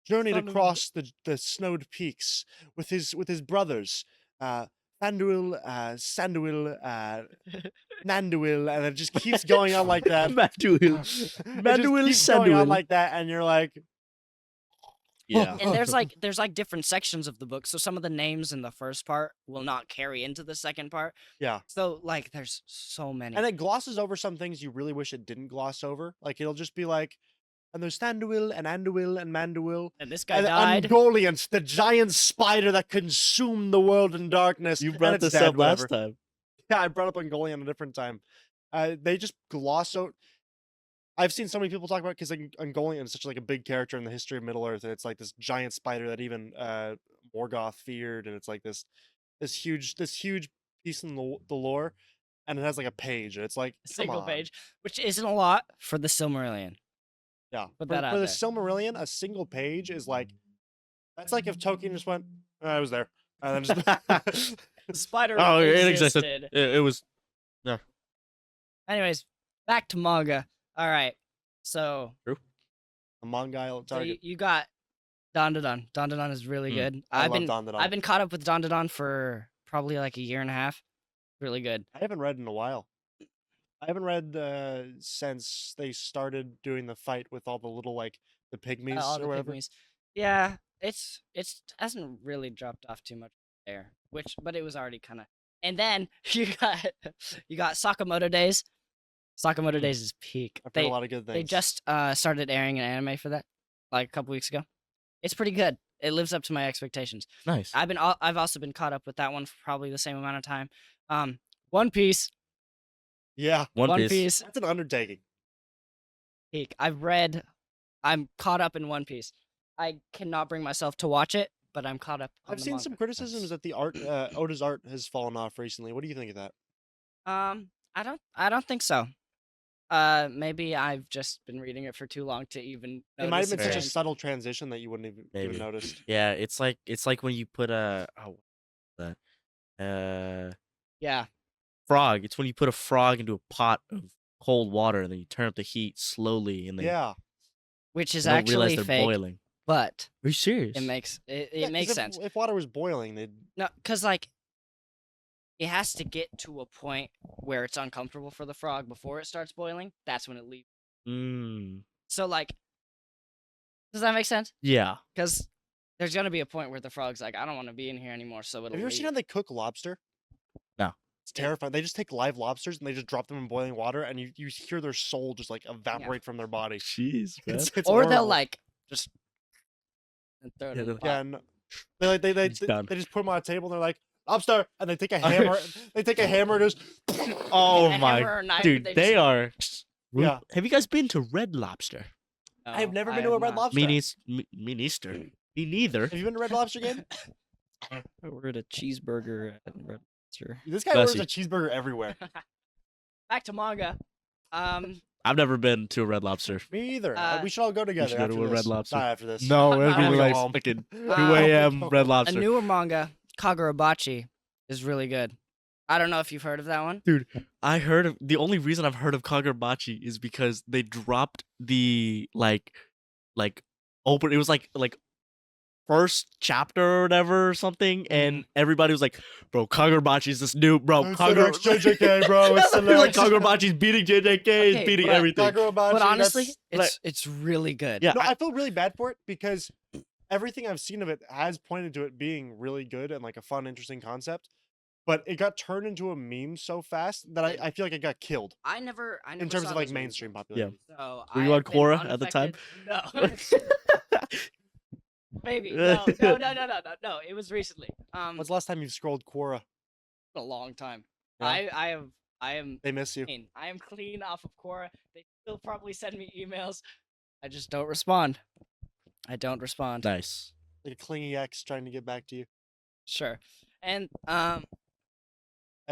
journeyed Son of- across the snowed peaks with his brothers, Thranduil, Sanduil, Nanduil, and it just keeps going on like that. Maduil. It just Maduil keeps going on Sanduil. like that, and you're like, Yeah. And there's like different sections of the book. So some of the names in the first part will not carry into the second part. yeah. So like there's so many. And it glosses over some things you really wish it didn't gloss over. Like it'll just be like, and there's Sanduil and Anduil and Manduil. And this guy And died. Ungoliant, the giant spider that consumed the world in darkness. You and brought it's this dead, up last whatever. time. Yeah, I brought up Ungoliant a different time. They just gloss out. I've seen so many people talk about because like, Ungoliant is such like a big character in the history of Middle Earth, and it's like this giant spider that even Morgoth feared, and it's like this huge piece in the lore, and it has like a page, and it's like A come single on. page, which isn't a lot for the Silmarillion. Yeah, Put for, that out for the there. Silmarillion, a single page is like that's like if Tolkien just went, I was there, and then just The spider Oh, it existed. existed. It was. Anyways, back to manga. All right. So, a manga so target. you got Don Don. Don Don is really Mm. good. I love Don Don. I've been caught up with Don Don for probably like a year and a half. Really good. I haven't read in a while. I haven't read since they started doing the fight with all the little like the pygmies All or the whatever. pygmies. Yeah, it's hasn't really dropped off too much there. But it was already kind of. And then you got Sakamoto Days. Sakamoto Days is peak. I've heard a lot of good things. They just started airing an anime for that like a couple weeks ago. It's pretty good. It lives up to my expectations. Nice. I've also been caught up with that one for probably the same amount of time. One Piece. yeah, One Piece. that's an undertaking. Peak. I'm caught up in One Piece. I cannot bring myself to watch it, but I'm caught up. On I've the seen manga. some criticisms that the art Oda's art has fallen off recently. What do you think of that? I don't think so. Maybe I've just been reading it for too long to even. It might have been notice such a change. subtle transition that you wouldn't even Maybe. noticed. Yeah, it's like when you put a Yeah. Frog. It's when you put a frog into a pot of cold water and then you turn up the heat slowly and they Yeah. Which is don't realize actually they're fake, boiling. but Are you serious? it makes it Yeah, 'cause makes if, sense. If water was boiling, they'd. No, because like it has to get to a point where it's uncomfortable for the frog before it starts boiling. That's when it leaves. Mm. So like, does that make sense? Yeah. Because there's gonna be a point where the frog's like, I don't want to be in here anymore. So it'll Have you ever seen leave. how they cook lobster? No. It's terrifying. They just take live lobsters and they just drop them in boiling water, and you hear their soul just like evaporate from their body. Jeez, man. It's Or they'll horrible. like just and throw it Yeah, in the they'll- pot. Yeah, no. They like they It's done. just put them on a table and they're like lobster, and they take a hammer. They take a hammer and just. Oh A my, hammer or knife, dude, they they just- are. Yeah. Have you guys been to Red Lobster? I've No, never I been to a have Red not. Lobster. Me neither. Me neither. Have you been to Red Lobster game? I ordered a cheeseburger at Red Lobster. This guy Bless orders you. a cheeseburger everywhere. Back to manga. I've never been to a Red Lobster. Me either. Uh, We should all go together. should go after to a this. Red Lobster. Not after this. No, it'd it'd be be like like home. fucking 2 Um, a.m. Red a Lobster. newer manga, Kagurabachi, is really good. I don't know if you've heard of that one. I heard of the only reason I've heard of Kagurabachi is because they dropped the like open. It was like first chapter or whatever or something, and everybody was like, "Bro, Kagurabachi's this new bro." It's the next JJK, bro. It's the They're like next. Kagurabachi's beating JJK, Okay, is beating but everything. Kagurabachi, But honestly, that's- it's really good. Yeah, no, I feel really bad for it because everything I've seen of it has pointed to it being really good and like a fun, interesting concept. But it got turned into a meme so fast that I feel like it got killed I never in terms saw of like those mainstream movies. popularity. So Were you I on have been Quora at the time? unaffected- No. Maybe. No. It was recently. When's the last time you've scrolled Quora? A long time. Yeah? I am They miss you. clean. I am clean off of Quora. They still probably send me emails. I just don't respond. I don't respond. nice. Like a clingy ex trying to get back to you. Sure. And I've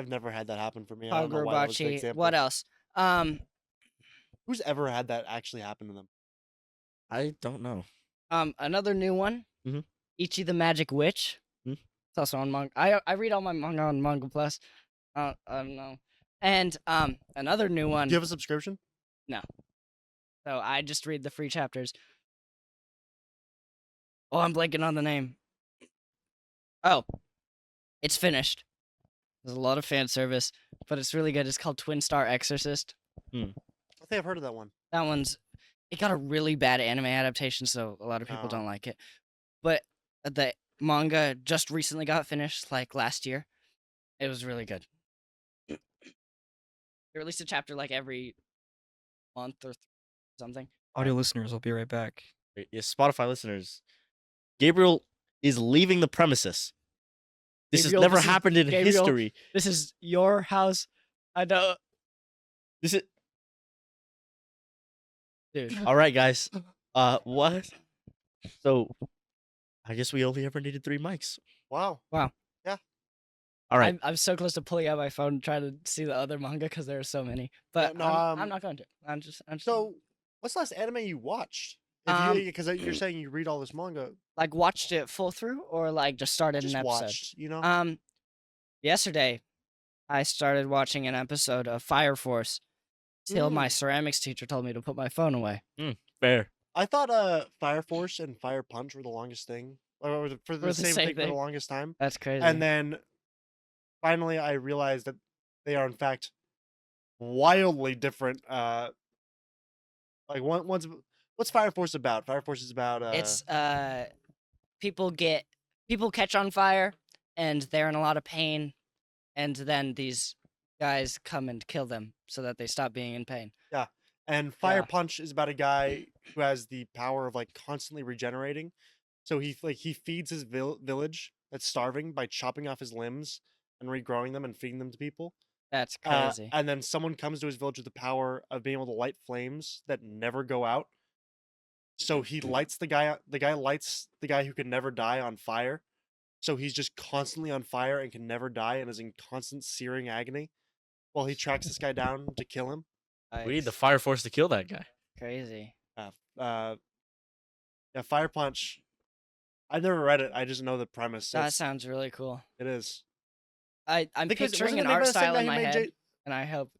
never had that happen for me. I don't know why that was the Kagurabachi. example. What else? Who's ever had that actually happen to them? I don't know. Another new one. Mhm. Ichi the Magic Witch. Hmm. It's also on manga. I read all my manga on Manga Plus. I don't know. And another new one. Do you have a subscription? So I just read the free chapters. Oh, I'm blanking on the name. Oh, it's finished. There's a lot of fan service, but it's really good. It's called Twin Star Exorcist. I think I've heard of that one. That one's it got a really bad anime adaptation, so a lot of people Oh. don't like it. But the manga just recently got finished, like last year. It was really good. They released a chapter like every month or something. Audio listeners, I'll be right back. Yes, Spotify listeners. Gabriel is leaving the premises. This Gabriel, has never this is- happened in Gabriel. history. This is your house. I know, This is dude. all right, guys. What? So, I guess we only ever needed 3 mics. Wow. All right. I'm so close to pulling out my phone and trying to see the other manga because there are so many. But no, I'm not going to. I'm just So, what's the last anime you watched? Because you're saying you read all this manga, like watched it full through or like just started just an episode. watched, you know? Yesterday I started watching an episode of Fire Force till my Mm. ceramics teacher told me to put my phone away. Fair. I thought Fire Force and Fire Punch were the longest thing, or for the Were the same same thing for the thing. longest time. That's crazy. And then finally, I realized that they are in fact wildly different. Like what's Fire Force about? Fire Force is about it's people catch on fire and they're in a lot of pain, and then these guys come and kill them so that they stop being in pain. and Fire yeah. Punch is about a guy who has the power of like constantly regenerating. So he feeds his village that's starving by chopping off his limbs and regrowing them and feeding them to people. That's crazy. And then someone comes to his village with the power of being able to light flames that never go out. So he lights the guy. The guy lights the guy who can never die on fire. So he's just constantly on fire and can never die and is in constant searing agony, while he tracks this guy down to kill him. We need the Nice. Fire Force to kill that guy. Crazy. Yeah, Fire Punch. I've never read it. I just know the premise. That sounds really cool. It is. I'm Think it was- picturing wasn't an the name of art the song style that in he my made, head, Jay- and I hope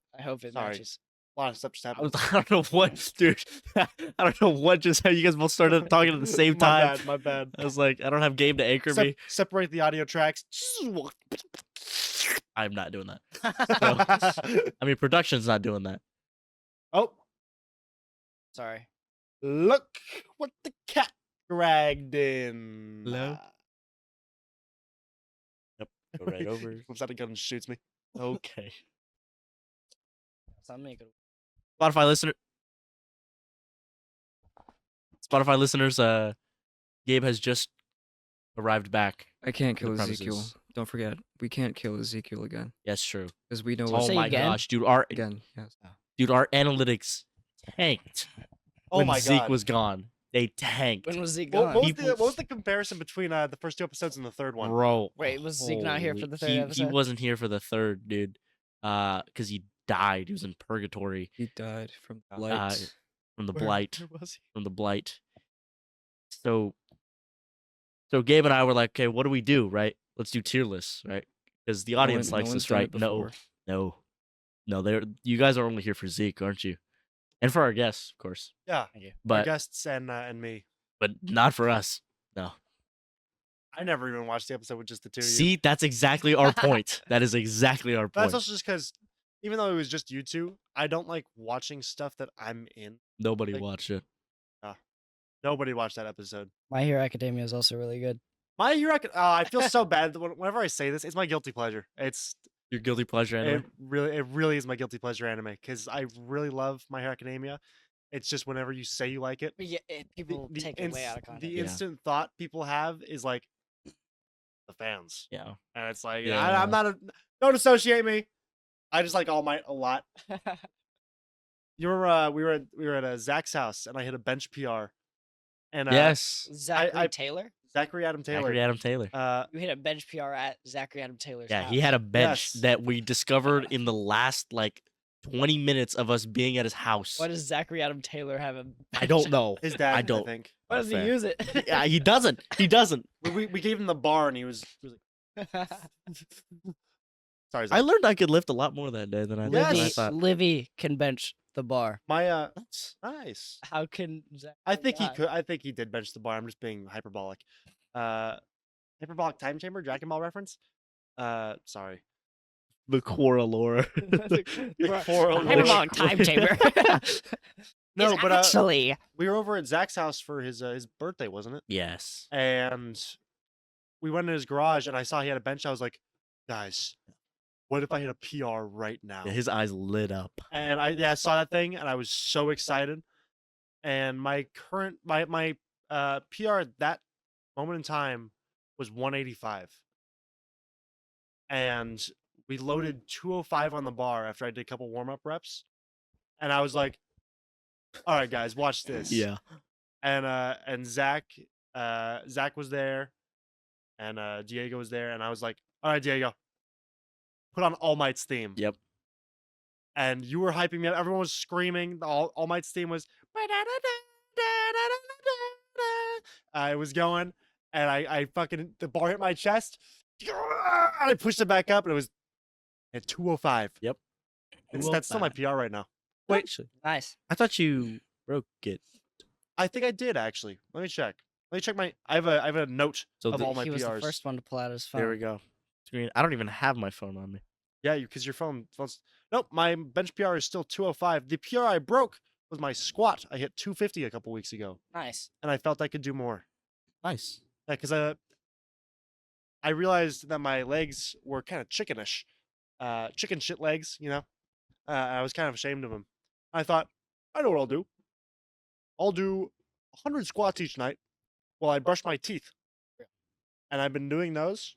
it Sorry. matches. A lot of stuff just I happened. don't know what, dude. I don't know what just how you guys both started talking at the same time. My bad. I was like, I don't have game to anchor me. Separate the audio tracks. I'm not doing that. I mean, production's not doing that. Oh, Sorry. look what the cat dragged in. Hello? Go right over. Flips out a gun and shoots me. Okay. Something good. Spotify listeners, Gabe has just arrived back. I can't To the kill Ezekiel. premises. Don't forget, we can't kill Ezekiel again Yes, true. because we know Oh what's Say my again? gosh, dude, our again. Yes. analytics tanked Oh when my Zeke god. was gone. They tanked. When was Zeke What, gone? what was People- what was the comparison between the first 2 episodes and the third one? Bro. Wait, was Zeke not here for holy- the third he episode? wasn't here for the third, dude. Because he died. He was in purgatory He died from Uh, blight. from the Where- blight. where was he? From the blight. So Gabe and I were like, okay, what do we do, right? Let's do tier lists, right? Because the audience No likes one's this, done it right? No, before. no. You guys are only here for Zeke, aren't you? And for our guests, of course, Yeah, Thank you. our but guests and me. not for us. No. I never even watched the episode with just the two of you. See, that's exactly our point. That is exactly our But that's point. also just because, even though it was just you two, I don't like watching stuff that I'm in. Nobody like- watched it. Nobody watched that episode. My Hero Academia is also really good. My Hero, I feel so bad that whenever I say this. It's my guilty pleasure. It's Your guilty pleasure anime. it really is my guilty pleasure anime because I really love My Hero Academia. It's just whenever you say you like it, But yeah, people take it way out of the context. Yeah. instant thought people have is like the fans, Yeah. and it's like Yeah. I'm not don't associate me. I just like All Might a lot. You remember we were at Zach's house and I hit a bench PR, and Yes. Zachary Taylor? Zachary Adam Taylor. Zachary Adam Taylor. You hit a bench PR at Zachary Adam Taylor's Yeah, house. he had a bench Yes. that we discovered in the last like 20 minutes of us being at his house. Why does Zachary Adam Taylor have a I don't know. His dad, I don't. think. Why does he Fair. use it? Yeah, he doesn't. He doesn't. We gave him the bar and he was like, sorry, Zach. I learned I could lift a lot more that day than I, than I Livy, thought. Livy can bench the bar. my That's- nice. How can Zach I think he not? could. I think he did bench the bar. I'm just being hyperbolic. Hyperbolic time chamber, Dragon Ball reference. Sorry. the Quora lore. Hyperbolic time chamber. No, Is but actually we were over at Zach's house for his birthday, wasn't it? Yes. And we went in his garage, and I saw he had a bench. I was like, guys, what if I hit a PR right now? Yeah, his eyes lit up. And I saw that thing, and I was so excited. And my current my PR at that moment in time was 185, and we loaded 205 on the bar after I did a couple warm up reps, and I was like, "All right, guys, watch this." Yeah. And Zach was there, and Diego was there, and I was like, "All right, Diego, put on All Might's theme." Yep. And you were hyping me up. Everyone was screaming. The All Might's theme was. It was going, and I fucking the bar hit my chest. And I pushed it back up, and it was at 205. Yep. That's still my PR right now. Wait, Wait. actually, nice. I thought you broke it. I think I did actually. Let me check. Let me check my. I have a note So of the- all my He was PRs. the first one to pull out his phone. There we go. Screen. I don't even have my phone on me. Yeah, because your phone's. Nope, my bench PR is still 205. The PR I broke was my squat. I hit 250 a couple weeks ago, Nice. and I felt I could do more. Nice. Yeah, because I realized that my legs were kind of chickenish, chicken shit legs. You know, I was kind of ashamed of them. I thought, I know what I'll do. I'll do 100 squats each night while I brush my teeth, and I've been doing those.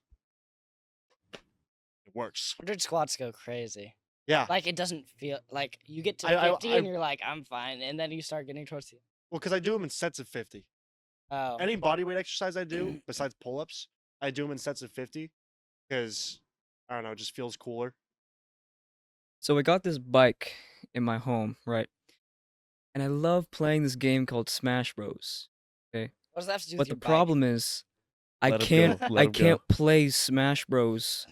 It works. 100 squats go crazy. Yeah. Like it doesn't feel like you get to I- 50 and you're like, I'm fine. And then you start getting towards the Well, because I do them in sets of 50. Oh. Any body weight exercise I do, besides pull ups, I do them in sets of 50 because, I don't know, it just feels cooler. So I got this bike in my home, right? And I love playing this game called Smash Bros. What does that have to do But with the your bike? problem is, I Let 'em go, can't let 'em go. play Smash Bros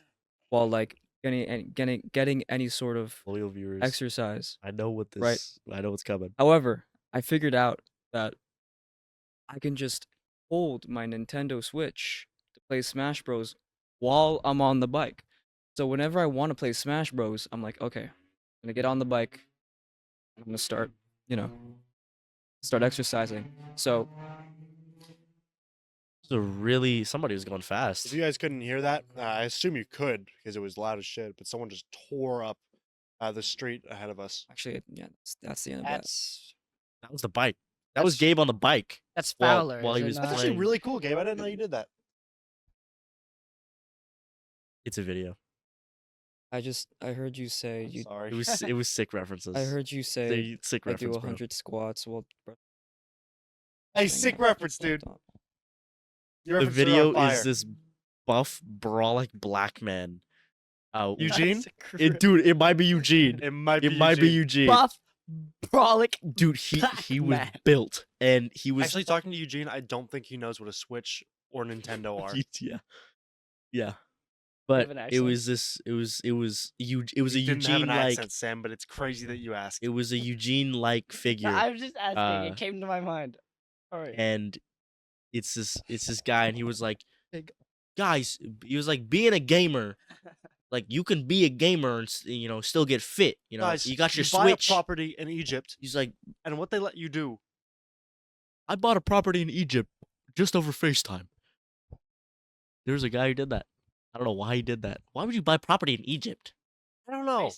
while like getting any sort of Loyal viewers. exercise. I know what this. Right. I know what's coming. However, I figured out that I can just hold my Nintendo Switch to play Smash Bros. While I'm on the bike. So whenever I want to play Smash Bros, I'm like, okay, I'm gonna get on the bike. I'm gonna start, start exercising. So So really, somebody was going If fast. you guys couldn't hear that, I assume you could because it was loud as shit. But someone just tore up the street ahead of us. actually, yeah, that's the end of that. That was the bike. That was That's- Gabe on the bike. That's While- Fowler. while he is it was not? That's actually playing. really cool, Gabe. I didn't know you did that. It's a video. I heard you say you. Sorry. It was sick references. I heard you say They sick I do reference, bro. 100 squats while. Hey, sick reference, dude. Your The references are on video fire. is this buff, brolic black man. Eugene? Dude, it might be Eugene. It might be. It might be Eugene. Buff, brolic. Dude, he black was man. built, and he was Actually, talking to Eugene, I don't think he knows what a Switch or Nintendo are. yeah. But an it accent? was this. It was a You didn't have Eugene an like. accent, Sam, but it's crazy that you asked. It was a Eugene like figure. I was just asking. Uh, It came to my mind. All right. And it's this guy, and he was like, guys, he was like, being a gamer, like you can be a gamer and still get fit. Guys, you got your buy Switch. a property in Egypt, He's like, and what they let you do. I bought a property in Egypt just over FaceTime. There's a guy who did that. I don't know why he did that. Why would you buy property in Egypt I don't know.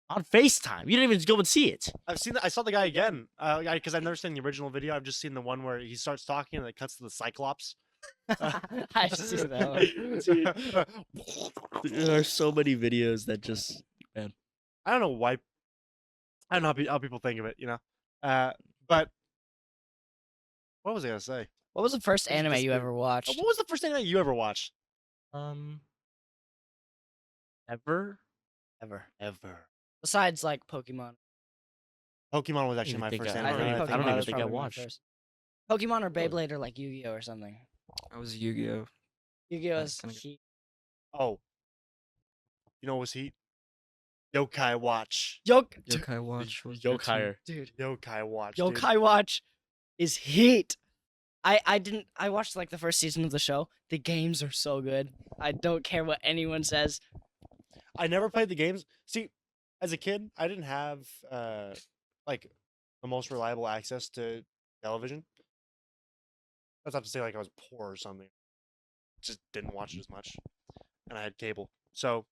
on FaceTime? You didn't even go and see it. I've seen. I saw the guy again. Because I've never seen the original video. I've just seen the one where he starts talking and it cuts to the Cyclops. I see that one. There are so many videos that just I don't know why. I don't know how people think of it, But what was I gonna say? What was the first This is anime just you the- ever watched? What was the first thing that you ever watched? ever. Ever. Besides like Pokemon. Pokemon was actually even my think first I- I anime. think I Pokemon don't even was think I probably my watched. first. Pokemon or Beyblade or like Yu-Gi-Oh or something. I was Yu-Gi-Oh. Yu-Gi-Oh is kinda- heat. Oh, you know what was Heat? Yokai Watch. Yokai Watch was good too. Yokai. Dude. Yokai Watch. dude. Yokai Watch is heat. I watched like the first season of the show. The games are so good. I don't care what anyone says. I never played the games. See, as a kid, I didn't have like the most reliable access to television. That's not to say like I was poor or something. Just didn't watch it as much, and I had cable. So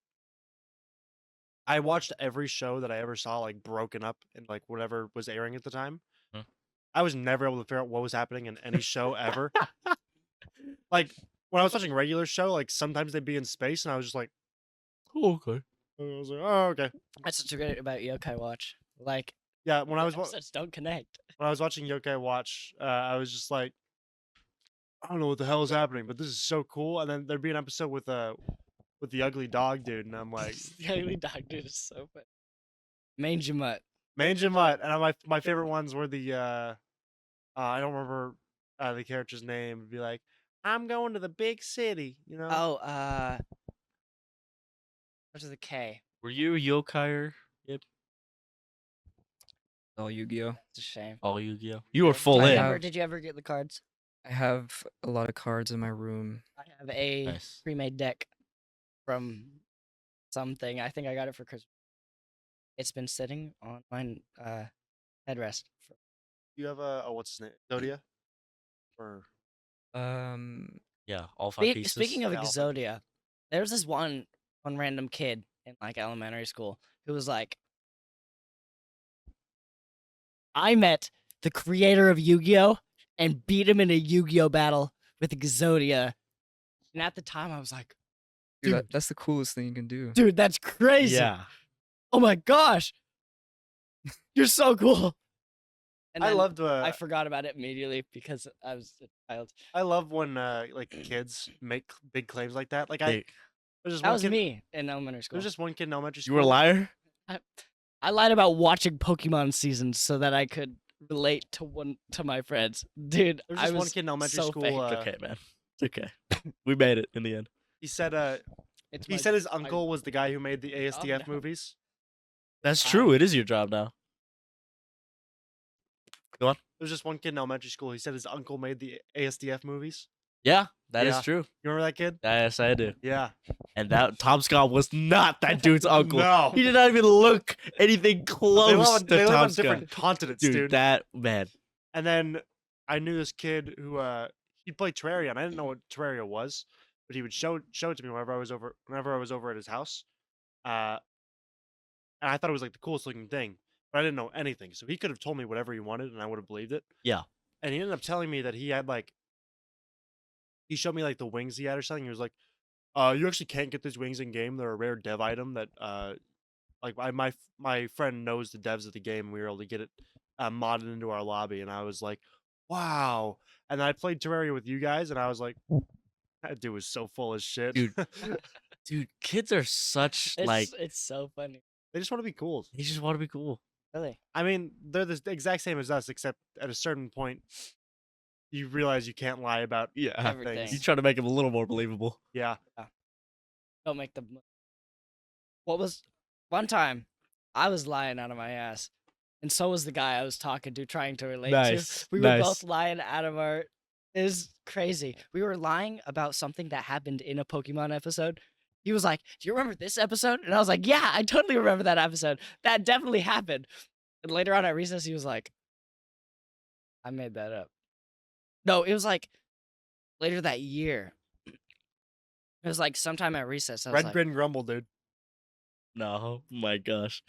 I watched every show that I ever saw like broken up in like whatever was airing at the time. Huh. I was never able to figure out what was happening in any show ever. Like when I was watching regular show, like sometimes they'd be in space, and I was just like, Oh, okay. I was like, oh okay. That's what's great about Yokai Watch. Like Yeah, when I was episodes don't connect. when I was watching Yokai Watch, I was just like, I don't know what the hell is happening, but this is so cool. And then there'd be an episode with the ugly dog dude, and I'm like, The ugly dog dude is so funny. Mange Mutt. Mange and Mutt. And my favorite ones were the I don't remember the character's name. It'd be like, I'm going to the big city, Oh, what's with the K? Were you a Yokai? All Yu-Gi-Oh. It's a shame. All Yu-Gi-Oh. You were full Did you in. have- ever- Did you ever get the cards? I have a lot of cards in my room. I have a Nice. pre-made deck from something. I think I got it for Christmas. It's been sitting on my headrest. You have a what's his name? Zodia? Or Yeah, all 5 pieces. Speaking of Yeah, all five Exodia, there was this one random kid in like elementary school who was like, I met the creator of Yu-Gi-Oh and beat him in a Yu-Gi-Oh battle with Exodia. And at the time I was like, dude, Dude. that's the coolest thing you can do. dude, that's crazy. Yeah. Oh my gosh. You're so cool. And I then loved I forgot about it immediately because I was a child. I love when like kids make big claims like that. Like Hey, there's just That one was kid, me in elementary school. There's just one kid in elementary you school. were a liar? I lied about watching Pokemon seasons so that I could relate to my friends. Dude, There's I just was one kid in elementary so school. fake. It's okay, man. It's okay. We made it in the end. He said It's He my- said his my- uncle was the guy who made the ASDF now. movies. That's true. It is your job now. There was just one kid in elementary school. He said his uncle made the ASDF movies. Yeah, that is Yeah. true. You remember that kid? Yes, I do. Yeah. And that Tom Scott was not that dude's uncle. No. He did not even look anything They close live on, to they live Tom on Scott. different continents, Dude, dude. that man. And then I knew this kid who he'd play Terraria, and I didn't know what Terraria was, but he would show it to me whenever I was over at his house. And I thought it was like the coolest looking thing, but I didn't know anything. So he could have told me whatever he wanted, and I would have believed it. Yeah. And he ended up telling me that he had like he showed me like the wings he had or something. He was like, you actually can't get these wings in game. They're a rare dev item that like my friend knows the devs of the game, and we were able to get it modded into our lobby. And I was like, wow. And then I played Terraria with you guys, and I was like, that dude was so full of shit. Dude. Dude, kids are such It's so funny. They just want to be cool. they just want to be cool. Really. I mean, they're the exact same as us, except at a certain point, you realize you can't lie about Yeah. Everything. things. You try to make them a little more believable. Yeah. Don't make them. What was one time? I was lying out of my ass, and so was the guy I was talking to, trying to relate Nice, to. We were nice. both lying out of our. Is crazy. We were lying about something that happened in a Pokemon episode. He was like, "Do you remember this episode?" And I was like, "Yeah, I totally remember that episode. That definitely happened." And later on at recess, he was like, "I made that up." No, it was like later that year. It was like sometime at recess. I was Red like, Grin Grumble, dude. No, my gosh.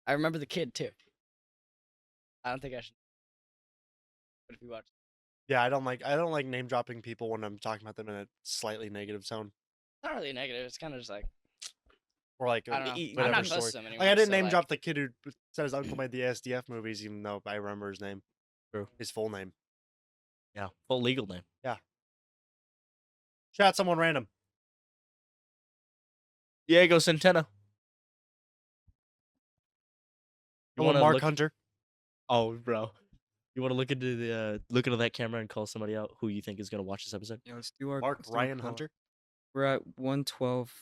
I remember the kid too. I don't think I should. But if you watch, Yeah, I don't like name dropping people when I'm talking about them in a slightly negative tone. it's not really negative. It's kind of just like Or like I don't know. whatever I'm not story. close to him anymore. Like I didn't so, name like, drop the kid who said his uncle made the ASDF movies, even though I remember his name. True. His full name. Yeah, full legal name. Shout out someone random. Diego Centeno. You Hello, want to Mark look? Hunter. Oh, bro. You want to look into that camera and call somebody out who you think is gonna watch this episode? Yeah, let's do our Mark let's do our Ryan call. Hunter. We're at 112.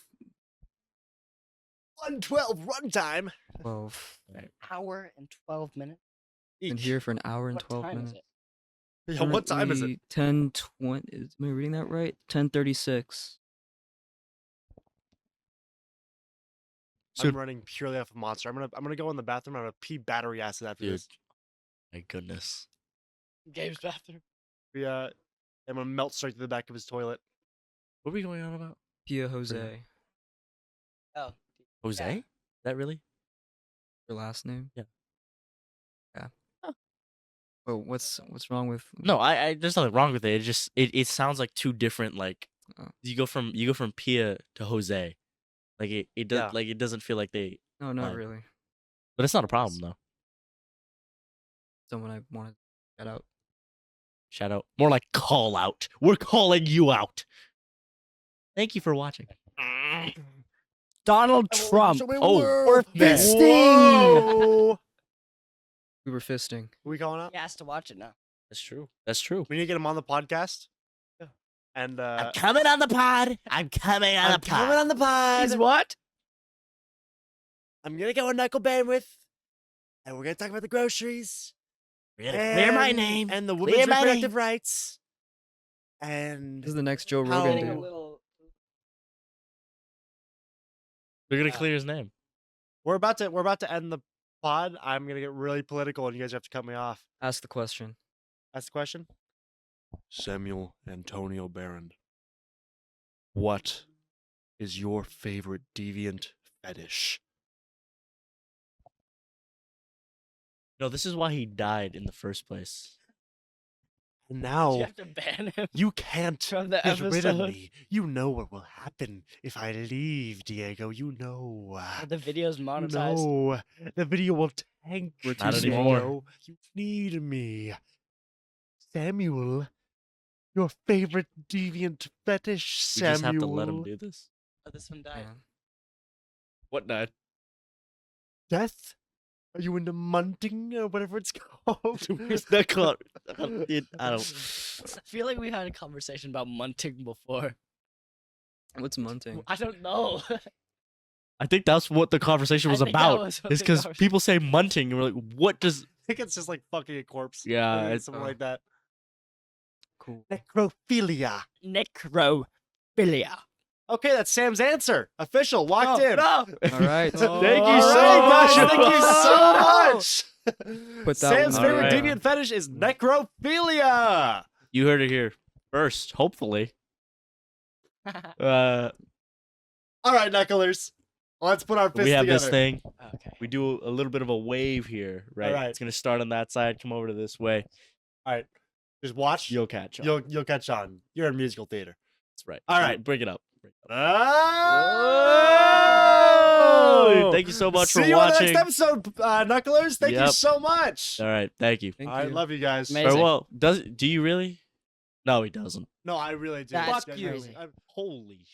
112 runtime. 12. hour and 12 minutes. Been here for an hour and What 12 time minutes. is it? Yeah, what time is it? 10:20. Am I reading that right? 10:36. I'm running purely off of Monster. I'm gonna go in the bathroom. I'm gonna pee battery acid after Dude. this. My goodness. Gabe's bathroom. I'm gonna melt straight to the back of his toilet. What are we going on about? Pia Jose. Oh, Jose? That really? Your last name? Yeah. Yeah. Huh. Oh, what's wrong with? No, I there's nothing wrong with it. It just it sounds like two different like Oh. you go from Pia to Jose. Like it does Yeah. like it doesn't feel like they No, not Fine. really. but it's not a problem though. Someone I wanted to get out. Shout out. More like call out. We're calling you out. Thank you for watching. Donald Trump. Oh, we're Whoa! We were fisting. Who we calling out? He has to watch it now. That's true. That's true. We need to get him on the podcast. Yeah. And I'm coming on the pod. I'm coming on I'm the coming pod. on the pod. He's what? I'm gonna go on Knuckle Bandwidth, and we're gonna talk about the groceries. We're gonna clear my and- name. and the Clear women's my reproductive name. rights. And This is the next Joe How- Rogan Getting a dude. We're gonna clear his name. we're about to end the pod. I'm gonna get really political, and you guys have to cut me off. Ask the question. That's the question. Samuel Antonio Behrend, what is your favorite deviant fetish? No, this is why he died in the first place. And You now have to ban him you can't from the get rid of episode. me. You know what will happen if I leave, Diego. You know. The video's monetized. No, the video will tank. We're Not too anymore. Diego. You need me. Samuel, your favorite deviant fetish, We Samuel. just have to let him do this. Oh, this one died. Yeah. What died? Death? Are you into munting or whatever it's called? That caught. I don't. I feel like we had a conversation about munting before. What's munting? I don't know. I think that's what the conversation was I think that about. was what It's the because conversation- people say munting, and we're like, what does? I think it's just like fucking a corpse. Yeah, Maybe it's something like that. Cool. Necrophilia. Necrophilia. Okay, that's Sam's answer. Official, locked No, in. no. All right. Thank you All so right, much. guys, thank you so much. Put that Sam's one favorite on. deviant fetish is necrophilia. You heard it here first, hopefully. All right, knucklers. Let's put our fists We have together. this thing. Okay. We do a little bit of a wave here, right? right. It's gonna start on that side, come over to this way. All right, just watch. You'll catch on. You'll catch on. You're in musical theater. That's right. All right. bring it up. Oh! Thank you so much See for you watching. on the next episode, knucklers. Thank you Yep. so much. All right, thank you. Thank I you. love you guys. Amazing. Or, well, do you really? No, he doesn't. No, I really do. That's Fuck crazy. you. Holy